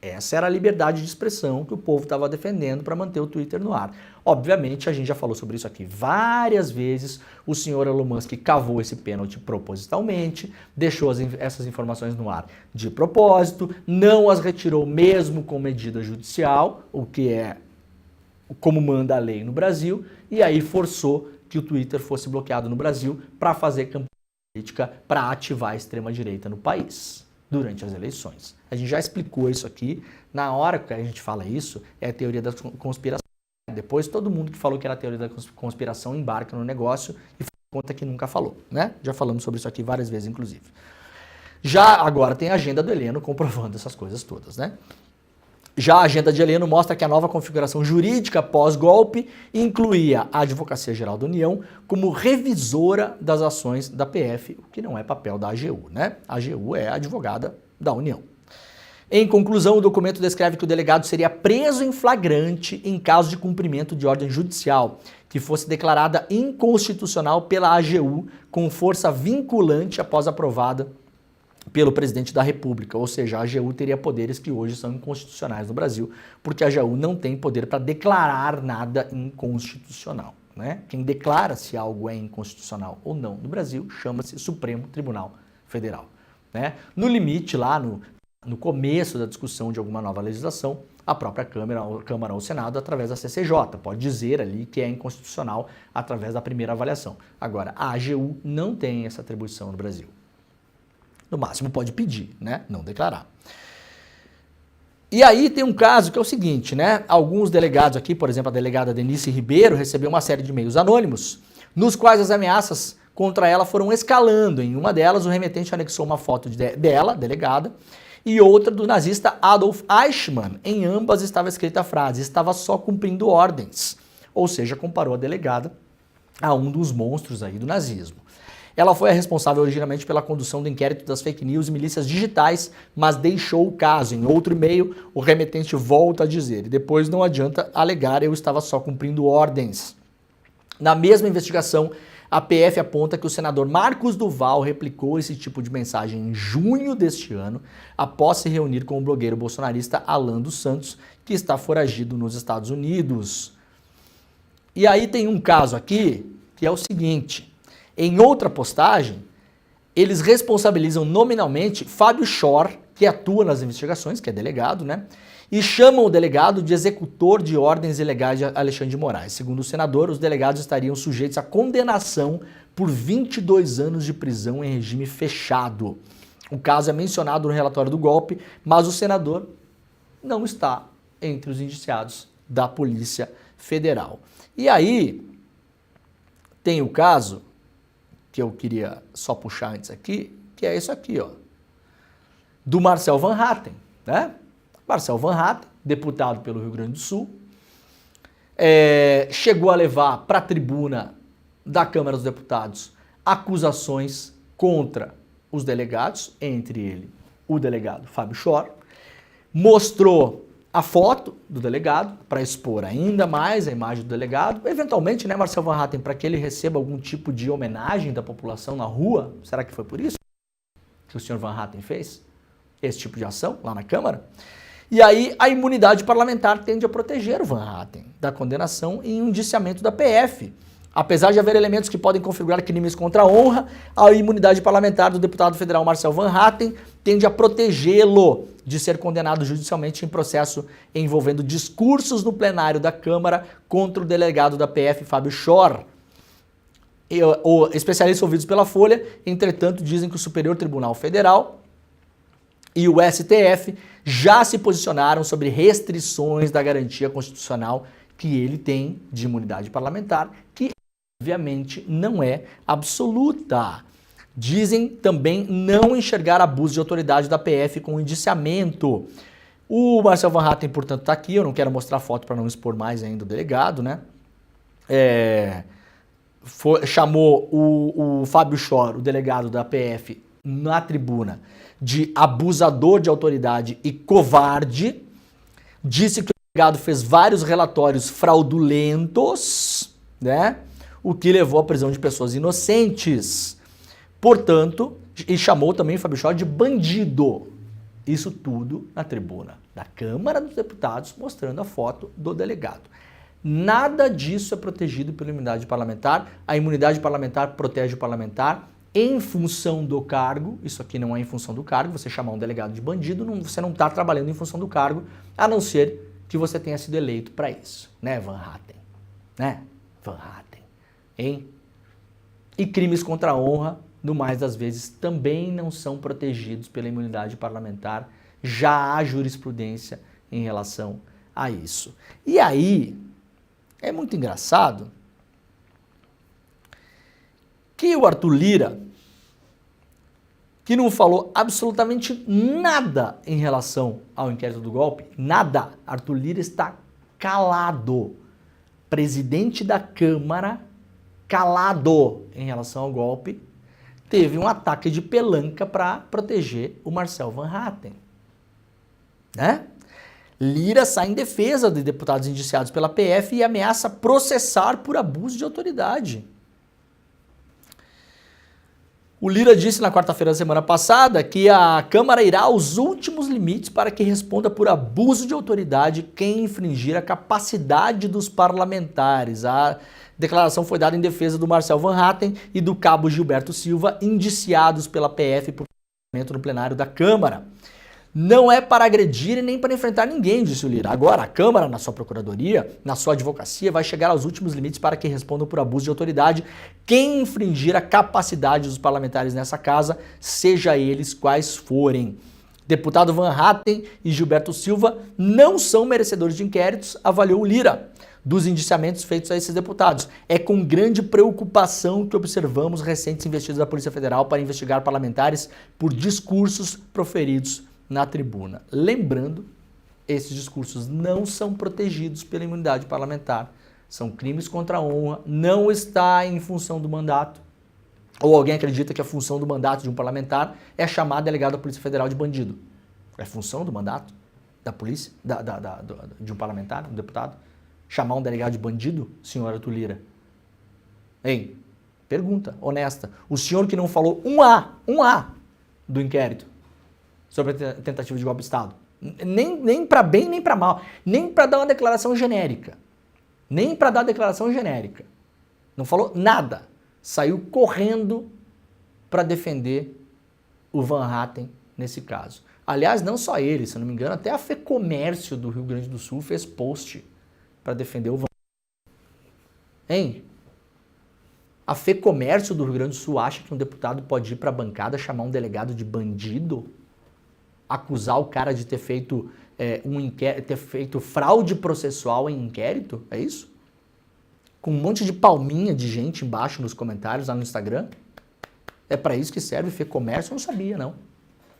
Essa era a liberdade de expressão que o povo estava defendendo para manter o Twitter no ar. Obviamente, a gente já falou sobre isso aqui várias vezes, o senhor Elon Musk cavou esse pênalti propositalmente, deixou essas informações no ar de propósito, não as retirou mesmo com medida judicial, o que é como manda a lei no Brasil, e aí forçou que o Twitter fosse bloqueado no Brasil para fazer campanha política para ativar a extrema-direita no país durante as eleições. A gente já explicou isso aqui. Na hora que a gente fala isso, é a teoria da conspiração. Depois todo mundo que falou que era a teoria da conspiração embarca no negócio e faz conta que nunca falou, né? Já falamos sobre isso aqui várias vezes, inclusive. Já agora tem a agenda do Heleno comprovando essas coisas todas, né? Já a agenda de Heleno mostra que a nova configuração jurídica pós-golpe incluía a Advocacia Geral da União como revisora das ações da PF, o que não é papel da AGU, né? A AGU é a advogada da União. Em conclusão, o documento descreve que o delegado seria preso em flagrante em caso de cumprimento de ordem judicial, que fosse declarada inconstitucional pela AGU com força vinculante após aprovada pelo presidente da República, ou seja, a AGU teria poderes que hoje são inconstitucionais no Brasil, porque a AGU não tem poder para declarar nada inconstitucional, né? Quem declara se algo é inconstitucional ou não no Brasil chama-se Supremo Tribunal Federal, né? No limite, lá no começo da discussão de alguma nova legislação, a própria Câmara ou Senado, através da CCJ, pode dizer ali que é inconstitucional através da primeira avaliação. Agora, a AGU não tem essa atribuição no Brasil. No máximo pode pedir, né? Não declarar. E aí tem um caso que é o seguinte, né? Alguns delegados aqui, por exemplo, a delegada Denise Ribeiro, recebeu uma série de e-mails anônimos, nos quais as ameaças contra ela foram escalando. Em uma delas, o remetente anexou uma foto dela, delegada, e outra do nazista Adolf Eichmann. Em ambas estava escrita a frase: estava só cumprindo ordens. Ou seja, comparou a delegada a um dos monstros aí do nazismo. Ela foi a responsável originalmente pela condução do inquérito das fake news e milícias digitais, mas deixou o caso. Em outro e-mail, o remetente volta a dizer: e depois não adianta alegar, eu estava só cumprindo ordens. Na mesma investigação, a PF aponta que o senador Marcos Duval replicou esse tipo de mensagem em junho deste ano, após se reunir com o blogueiro bolsonarista Alan dos Santos, que está foragido nos Estados Unidos. E aí tem um caso aqui que é o seguinte: em outra postagem, eles responsabilizam nominalmente Fábio Schor, que atua nas investigações, que é delegado, né? E chamam o delegado de executor de ordens ilegais de Alexandre de Moraes. Segundo o senador, os delegados estariam sujeitos à condenação por 22 anos de prisão em regime fechado. O caso é mencionado no relatório do golpe, mas o senador não está entre os indiciados da Polícia Federal. E aí tem o caso que eu queria só puxar antes aqui, que é isso aqui, ó, do Marcel Van Hatten, né? Marcel Van Hatten, deputado pelo Rio Grande do Sul, chegou a levar para a tribuna da Câmara dos Deputados acusações contra os delegados, entre ele o delegado Fábio Schor, mostrou a foto do delegado para expor ainda mais a imagem do delegado, eventualmente, né, Marcel Van Hatten, para que ele receba algum tipo de homenagem da população na rua. Será que foi por isso que o senhor Van Hatten fez esse tipo de ação lá na Câmara? E aí a imunidade parlamentar tende a proteger o Van Hatten da condenação e indiciamento da PF. Apesar de haver elementos que podem configurar crimes contra a honra, a imunidade parlamentar do deputado federal Marcel Van Hatten tende a protegê-lo de ser condenado judicialmente em processo envolvendo discursos no plenário da Câmara contra o delegado da PF, Fábio Schor. Especialistas ouvidos pela Folha, entretanto, dizem que o Superior Tribunal Federal e o STF já se posicionaram sobre restrições da garantia constitucional que ele tem de imunidade parlamentar, que obviamente não é absoluta. Dizem também não enxergar abuso de autoridade da PF com indiciamento. O Marcel Van Hatten, portanto, está aqui. Eu não quero mostrar a foto para não expor mais ainda o delegado, né? Chamou o Fábio Schor, o delegado da PF, na tribuna, de abusador de autoridade e covarde. Disse que o delegado fez vários relatórios fraudulentos, né? O que levou à prisão de pessoas inocentes. Portanto, e chamou também o Fábio Schor de bandido. Isso tudo na tribuna da Câmara dos Deputados, mostrando a foto do delegado. Nada disso é protegido pela imunidade parlamentar. A imunidade parlamentar protege o parlamentar em função do cargo. Isso aqui não é em função do cargo. Você chamar um delegado de bandido, você não está trabalhando em função do cargo, a não ser que você tenha sido eleito para isso. Né, Van Hatten? Né? Van Hatten. Hein? E crimes contra a honra no mais das vezes, também não são protegidos pela imunidade parlamentar. Já há jurisprudência em relação a isso. E aí, é muito engraçado que o Arthur Lira, que não falou absolutamente nada em relação ao inquérito do golpe, nada, Arthur Lira está calado. Presidente da Câmara, calado em relação ao golpe, teve um ataque de pelanca para proteger o Marcel Van Hatten. Né? Lira sai em defesa de deputados indiciados pela PF e ameaça processar por abuso de autoridade. O Lira disse na quarta-feira da semana passada que a Câmara irá aos últimos limites para que responda por abuso de autoridade quem infringir a capacidade dos parlamentares. A declaração foi dada em defesa do Marcel Van Hatten e do cabo Gilberto Silva, indiciados pela PF por no plenário da Câmara. Não é para agredir e nem para enfrentar ninguém, disse o Lira. Agora, a Câmara, na sua procuradoria, na sua advocacia, vai chegar aos últimos limites para que respondam por abuso de autoridade quem infringir a capacidade dos parlamentares nessa casa, seja eles quais forem. Deputado Van Hatten e Gilberto Silva não são merecedores de inquéritos, avaliou o Lira, dos indiciamentos feitos a esses deputados. É com grande preocupação que observamos recentes investidas da Polícia Federal para investigar parlamentares por discursos proferidos na tribuna. Lembrando, esses discursos não são protegidos pela imunidade parlamentar. São crimes contra a honra, não está em função do mandato. Ou alguém acredita que a função do mandato de um parlamentar é chamar delegado da Polícia Federal de bandido. É função do mandato da polícia, de um parlamentar, um deputado, chamar um delegado de bandido, senhora Arthur Lira? Hein? Pergunta honesta. O senhor que não falou um A do inquérito sobre a tentativa de golpe de Estado. Nem para bem, nem para mal. Nem para dar uma declaração genérica. Nem para dar declaração genérica. Não falou nada. Saiu correndo para defender o Van Hatten nesse caso. Aliás, não só ele, se eu não me engano, até a FEComércio do Rio Grande do Sul fez post para defender o Van Hatten. Hein? A FEComércio do Rio Grande do Sul acha que um deputado pode ir para a bancada chamar um delegado de bandido? Acusar o cara de ter feito ter feito fraude processual em inquérito? É isso? Com um monte de palminha de gente embaixo nos comentários lá no Instagram? É para isso que serve FEComércio? Eu não sabia, não.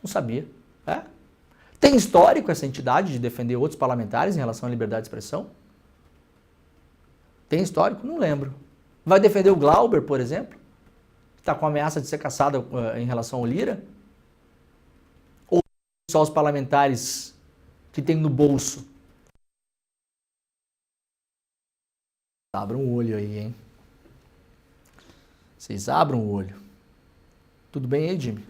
Não sabia. É? Tem histórico essa entidade de defender outros parlamentares em relação à liberdade de expressão? Tem histórico? Não lembro. Vai defender o Glauber, por exemplo? Que está com ameaça de ser caçado em relação ao Lira? Só os parlamentares que tem no bolso. Abram o olho aí, hein? Vocês abram o olho. Tudo bem aí, Jimmy?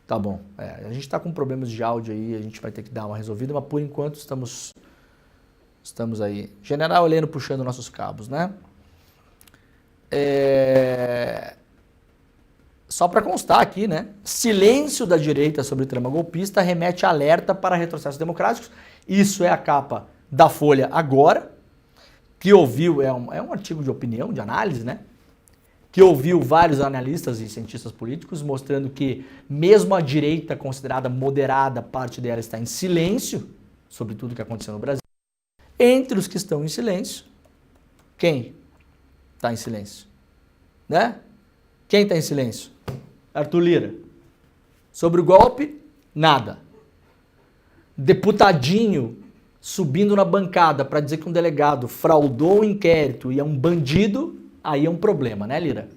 Tá bom. A gente tá com problemas de áudio aí, a gente vai ter que dar uma resolvida, mas por enquanto estamos aí. General Heleno puxando nossos cabos, né? Só para constar aqui, né? Silêncio da direita sobre trama golpista remete a alerta para retrocessos democráticos. Isso é a capa da Folha agora, que ouviu, é um artigo de opinião, de análise, né? Que ouviu vários analistas e cientistas políticos mostrando que mesmo a direita considerada moderada, parte dela está em silêncio sobre tudo que aconteceu no Brasil. Entre os que estão em silêncio, quem está em silêncio? Né? Quem está em silêncio? Arthur Lira. Sobre o golpe, nada. Deputadinho subindo na bancada para dizer que um delegado fraudou o inquérito e é um bandido, aí é um problema, né, Lira?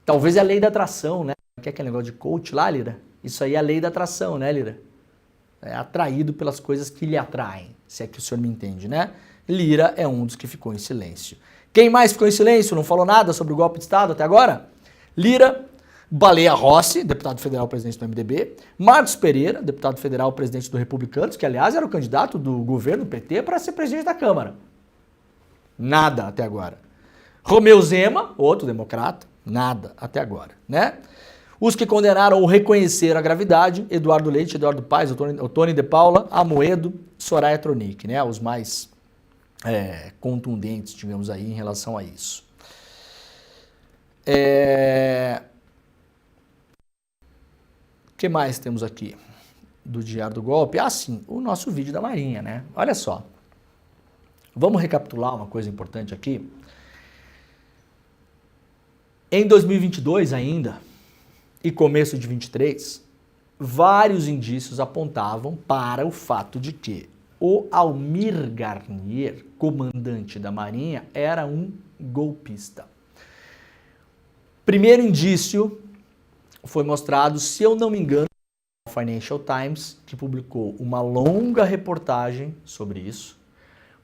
Talvez é a lei da atração, né? Quer aquele negócio de coach lá, Lira? Isso aí é a lei da atração, né, Lira? É atraído pelas coisas que lhe atraem, se é que o senhor me entende, né? Lira é um dos que ficou em silêncio. Quem mais ficou em silêncio, não falou nada sobre o golpe de Estado até agora? Lira, Baleia Rossi, deputado federal presidente do MDB, Marcos Pereira, deputado federal presidente do Republicanos, que aliás era o candidato do governo PT para ser presidente da Câmara. Nada até agora. Romeu Zema, outro democrata, nada até agora, né? Os que condenaram ou reconheceram a gravidade, Eduardo Leite, Eduardo Paes, Tony de Paula, Amoedo, Soraya Tronic, né? Os mais contundentes, digamos aí, em relação a isso. O que mais temos aqui do Diário do Golpe? Ah, sim, o nosso vídeo da Marinha, né? Olha só. Vamos recapitular uma coisa importante aqui. Em 2022 ainda, e começo de 23, vários indícios apontavam para o fato de que o Almir Garnier, comandante da Marinha, era um golpista. Primeiro indício foi mostrado, se eu não me engano, no Financial Times, que publicou uma longa reportagem sobre isso,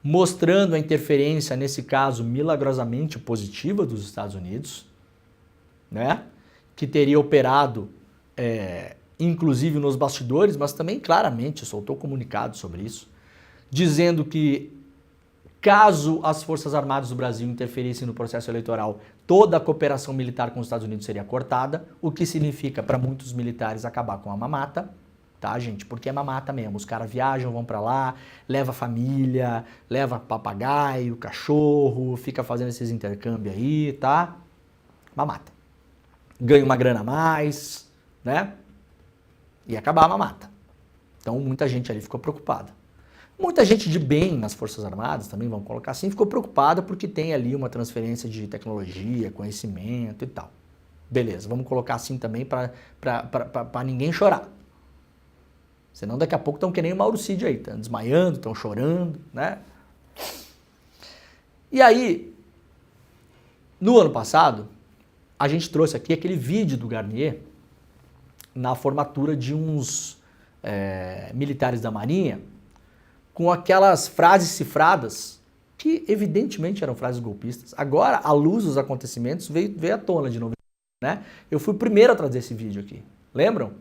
mostrando a interferência, nesse caso, milagrosamente positiva dos Estados Unidos, né? Que teria operado, inclusive nos bastidores, mas também claramente soltou comunicado sobre isso, dizendo que caso as Forças Armadas do Brasil interferissem no processo eleitoral, toda a cooperação militar com os Estados Unidos seria cortada, o que significa para muitos militares acabar com a mamata, tá, gente? Porque é mamata mesmo. Os caras viajam, vão para lá, leva a família, leva papagaio, cachorro, fica fazendo esses intercâmbios aí, tá? Mamata. Ganha uma grana a mais, né? E acabar a mamata. Então muita gente ali ficou preocupada. Muita gente de bem nas Forças Armadas, também vamos colocar assim, ficou preocupada porque tem ali uma transferência de tecnologia, conhecimento e tal. Beleza, vamos colocar assim também para ninguém chorar. Senão daqui a pouco estão que nem o Mauro Cid aí, estão desmaiando, estão chorando, né? E aí, no ano passado, a gente trouxe aqui aquele vídeo do Garnier na formatura de uns militares da Marinha, com aquelas frases cifradas, que evidentemente eram frases golpistas. Agora, à luz dos acontecimentos, veio à tona de novo, né? Eu fui o primeiro a trazer esse vídeo aqui, lembram?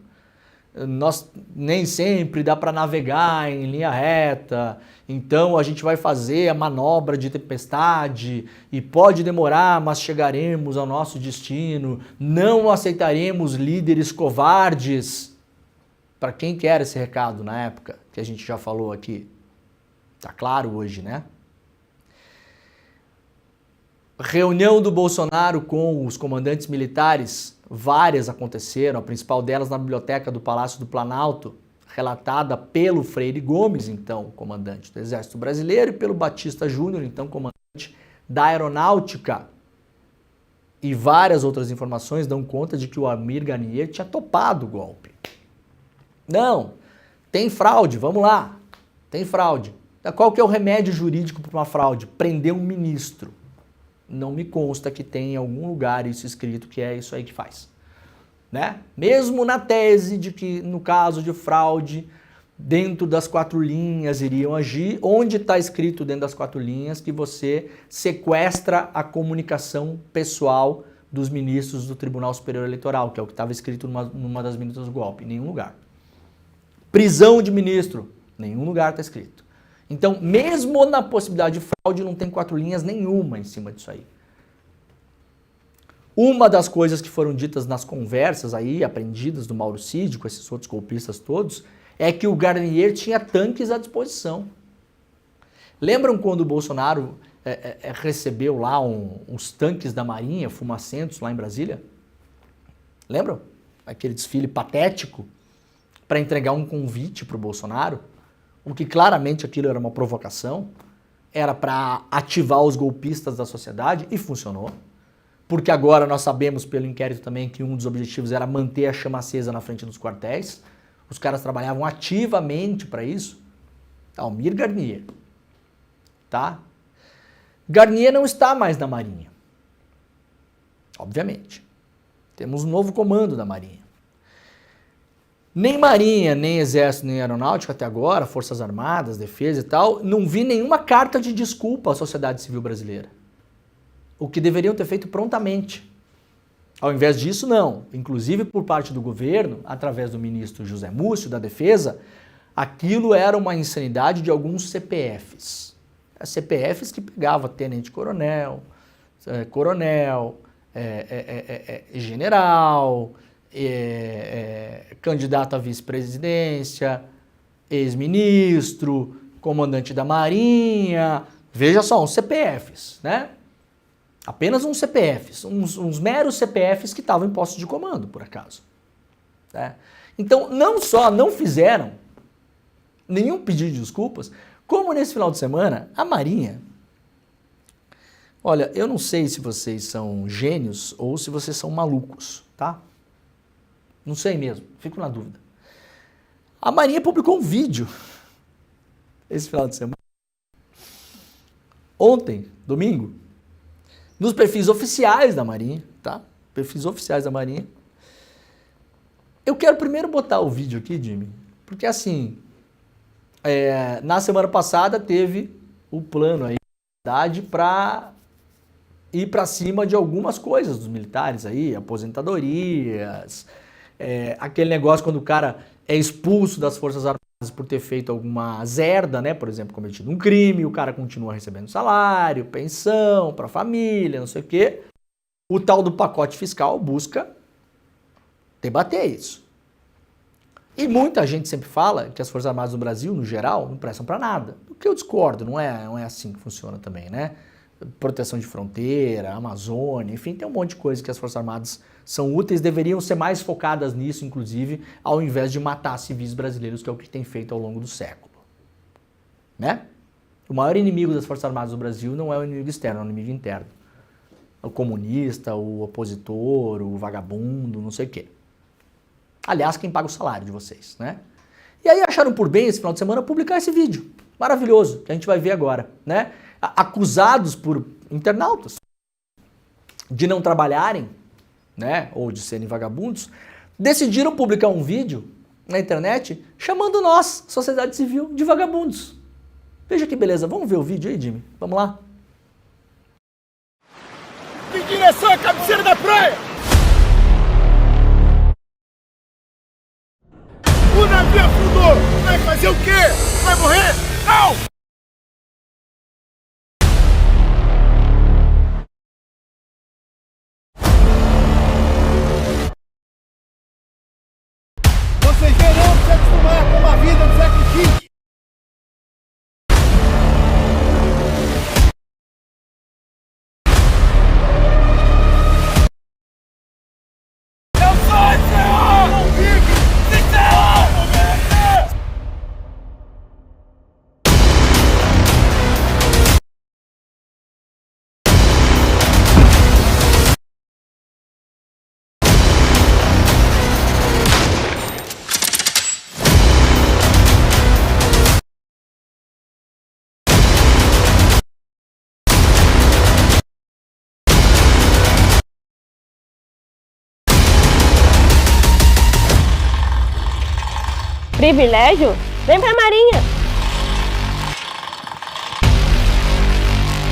Nós nem sempre dá para navegar em linha reta, então a gente vai fazer a manobra de tempestade e pode demorar, mas chegaremos ao nosso destino. Não aceitaremos líderes covardes. Para quem quer esse recado na época, que a gente já falou aqui, tá claro hoje, né? Reunião do Bolsonaro com os comandantes militares, várias aconteceram, a principal delas na biblioteca do Palácio do Planalto, relatada pelo Freire Gomes, então comandante do Exército Brasileiro, e pelo Batista Júnior, então comandante da Aeronáutica. E várias outras informações dão conta de que o Almir Garnier tinha topado o golpe. Não, tem fraude, vamos lá, tem fraude. Qual que é o remédio jurídico para uma fraude? Prender um ministro. Não me consta que tem em algum lugar isso escrito que é isso aí que faz, né? Mesmo na tese de que no caso de fraude, dentro das 4 linhas iriam agir, onde está escrito dentro das 4 linhas que você sequestra a comunicação pessoal dos ministros do Tribunal Superior Eleitoral, que é o que estava escrito numa das minutas do golpe, em nenhum lugar. Prisão de ministro, nenhum lugar está escrito. Então, mesmo na possibilidade de fraude, não tem 4 linhas nenhuma em cima disso aí. Uma das coisas que foram ditas nas conversas aí, aprendidas do Mauro Cid, com esses outros golpistas todos, é que o Garnier tinha tanques à disposição. Lembram quando o Bolsonaro recebeu lá uns tanques da Marinha, fumacentos, lá em Brasília? Lembram? Aquele desfile patético para entregar um convite para o Bolsonaro? O que claramente aquilo era uma provocação, era para ativar os golpistas da sociedade, e funcionou. Porque agora nós sabemos pelo inquérito também que um dos objetivos era manter a chama acesa na frente dos quartéis. Os caras trabalhavam ativamente para isso. Almir Garnier. Tá? Garnier não está mais na Marinha. Obviamente. Temos um novo comando da Marinha. Nem Marinha, nem Exército, nem Aeronáutica até agora, Forças Armadas, Defesa e tal, não vi nenhuma carta de desculpa à sociedade civil brasileira. O que deveriam ter feito prontamente. Ao invés disso, não. Inclusive por parte do governo, através do ministro José Múcio, da Defesa, aquilo era uma insanidade de alguns CPFs. CPFs que pegava tenente-coronel, coronel, general, candidato à vice-presidência, ex-ministro, comandante da Marinha, veja só, uns CPFs, né? Apenas uns CPFs, uns meros CPFs que estavam em posto de comando, por acaso. Né? Então, não só não fizeram nenhum pedido de desculpas, como nesse final de semana, a Marinha... Olha, eu não sei se vocês são gênios ou se vocês são malucos, tá? Não sei mesmo, fico na dúvida. A Marinha publicou um vídeo esse final de semana. Ontem, domingo, nos perfis oficiais da Marinha, tá? Perfis oficiais da Marinha. Eu quero primeiro botar o vídeo aqui, Jimmy, porque assim, na semana passada teve o plano aí para ir para cima de algumas coisas dos militares aí, aposentadorias, aquele negócio quando o cara é expulso das Forças Armadas por ter feito alguma zerda, né? Por exemplo, cometido um crime, o cara continua recebendo salário, pensão para a família, não sei o quê. O tal do pacote fiscal busca debater isso. E muita gente sempre fala que as Forças Armadas do Brasil, no geral, não prestam para nada. O que eu discordo, não é assim que funciona também, né? Proteção de fronteira, Amazônia, enfim, tem um monte de coisa que as Forças Armadas são úteis, deveriam ser mais focadas nisso, inclusive, ao invés de matar civis brasileiros, que é o que tem feito ao longo do século. Né? O maior inimigo das Forças Armadas do Brasil não é o inimigo externo, é o inimigo interno. O comunista, o opositor, o vagabundo, não sei o quê. Aliás, quem paga o salário de vocês, né? E aí acharam por bem, esse final de semana, publicar esse vídeo maravilhoso, que a gente vai ver agora, né? Acusados por internautas de não trabalharem, né, ou de serem vagabundos, decidiram publicar um vídeo na internet chamando nós, sociedade civil, de vagabundos. Veja que beleza, vamos ver o vídeo aí, Jimmy? Vamos lá? Em direção à cabeceira da praia! O navio afundou! Vai fazer o quê? Vai morrer? Não! Vocês verão se acostumar com uma vida de sacrifício. Eu sou o Senhor! Não fique! Senhor! Privilégio? Vem pra Marinha!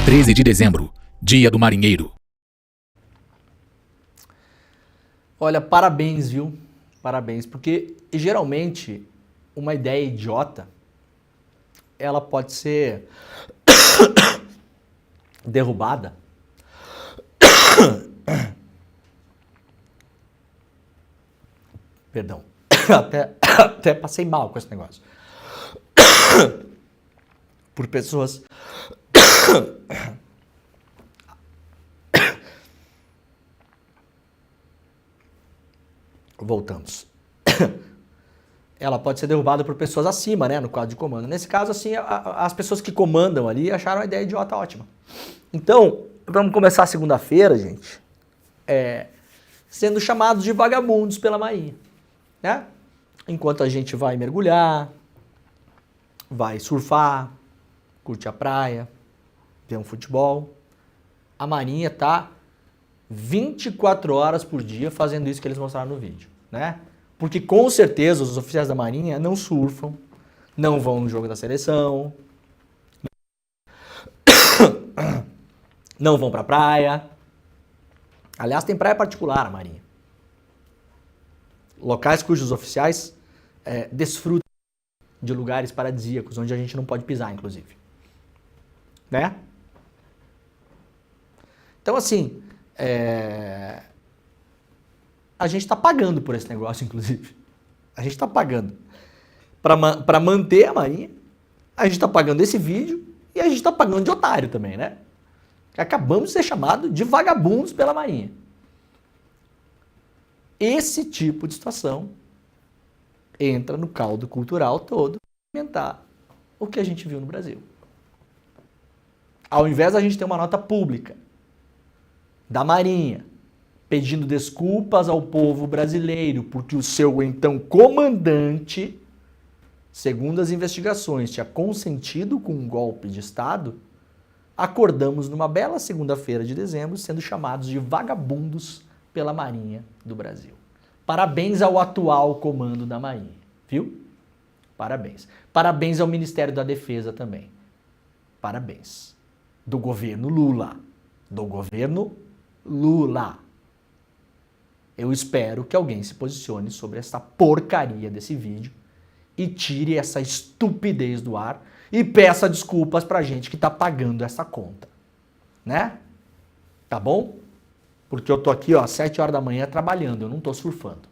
13 de dezembro, Dia do Marinheiro. Olha, parabéns, viu? Parabéns, porque geralmente uma ideia idiota, ela pode ser derrubada perdão, até passei mal com esse negócio. Por pessoas voltamos. Ela pode ser derrubada por pessoas acima, né, no quadro de comando. Nesse caso, assim, as pessoas que comandam ali acharam a ideia idiota ótima. Então, vamos começar segunda-feira, gente, sendo chamados de vagabundos pela Marinha, né? Enquanto a gente vai mergulhar, vai surfar, curtir a praia, ver um futebol, a Marinha tá 24 horas por dia fazendo isso que eles mostraram no vídeo, né? Porque com certeza os oficiais da Marinha não surfam, não vão no jogo da seleção, não vão pra praia. Aliás, tem praia particular na Marinha. Locais cujos oficiais desfrutam de lugares paradisíacos, onde a gente não pode pisar, inclusive. Né? Então, assim, a gente está pagando por esse negócio, inclusive. A gente está pagando para manter a Marinha, a gente está pagando esse vídeo e a gente está pagando de otário também, né? Acabamos de ser chamados de vagabundos pela Marinha. Esse tipo de situação entra no caldo cultural todo para alimentar o que a gente viu no Brasil. Ao invés da gente ter uma nota pública da Marinha pedindo desculpas ao povo brasileiro porque o seu então comandante, segundo as investigações, tinha consentido com um golpe de Estado, acordamos numa bela segunda-feira de dezembro sendo chamados de vagabundos pela Marinha do Brasil. Parabéns ao atual comando da Marinha, viu? Parabéns. Parabéns ao Ministério da Defesa também. Parabéns. Do governo Lula. Do governo Lula. Eu espero que alguém se posicione sobre essa porcaria desse vídeo e tire essa estupidez do ar e peça desculpas pra gente que tá pagando essa conta. Né? Tá bom? Porque eu tô aqui, ó, às 7 horas da manhã trabalhando, eu não tô surfando.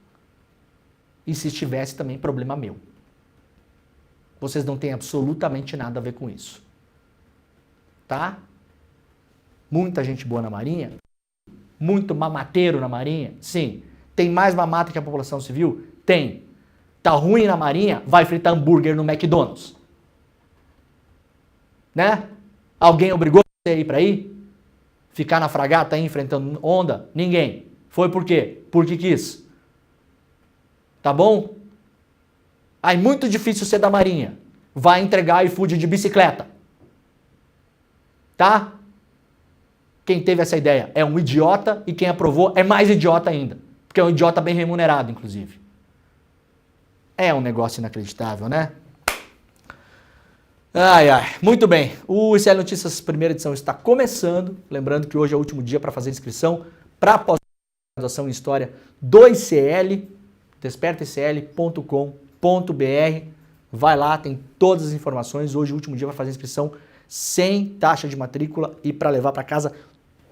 E se tivesse também, problema meu. Vocês não têm absolutamente nada a ver com isso. Tá? Muita gente boa na Marinha? Muito mamateiro na Marinha? Sim. Tem mais mamata que a população civil? Tem. Tá ruim na Marinha? Vai fritar hambúrguer no McDonald's. Né? Alguém obrigou você a ir pra aí? Ficar na fragata aí enfrentando onda? Ninguém. Foi por quê? Porque quis. Tá bom? Aí muito difícil ser da Marinha. Vai entregar iFood de bicicleta. Tá? Quem teve essa ideia é um idiota e quem aprovou é mais idiota ainda. Porque é um idiota bem remunerado, inclusive. É um negócio inacreditável, né? Ai, ai. Muito bem. O ICL Notícias primeira edição está começando. Lembrando que hoje é o último dia para fazer inscrição para a pós-graduação em História do ICL. despertaicl.com.br. Vai lá, tem todas as informações. Hoje é o último dia para fazer inscrição sem taxa de matrícula e para levar para casa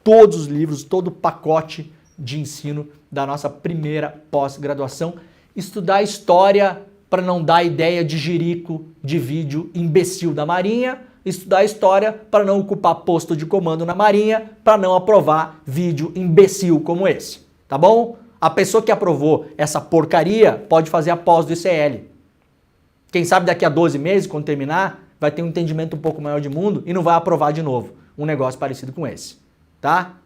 todos os livros, todo o pacote de ensino da nossa primeira pós-graduação. Estudar história para não dar ideia de jirico de vídeo imbecil da Marinha. Estudar história para não ocupar posto de comando na Marinha, para não aprovar vídeo imbecil como esse. Tá bom? A pessoa que aprovou essa porcaria pode fazer a pós do ICL. Quem sabe daqui a 12 meses, quando terminar, vai ter um entendimento um pouco maior de mundo e não vai aprovar de novo um negócio parecido com esse. Tá?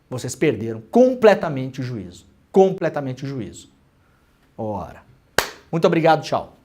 Vocês perderam completamente o juízo. Completamente o juízo. Ora. Muito obrigado, tchau.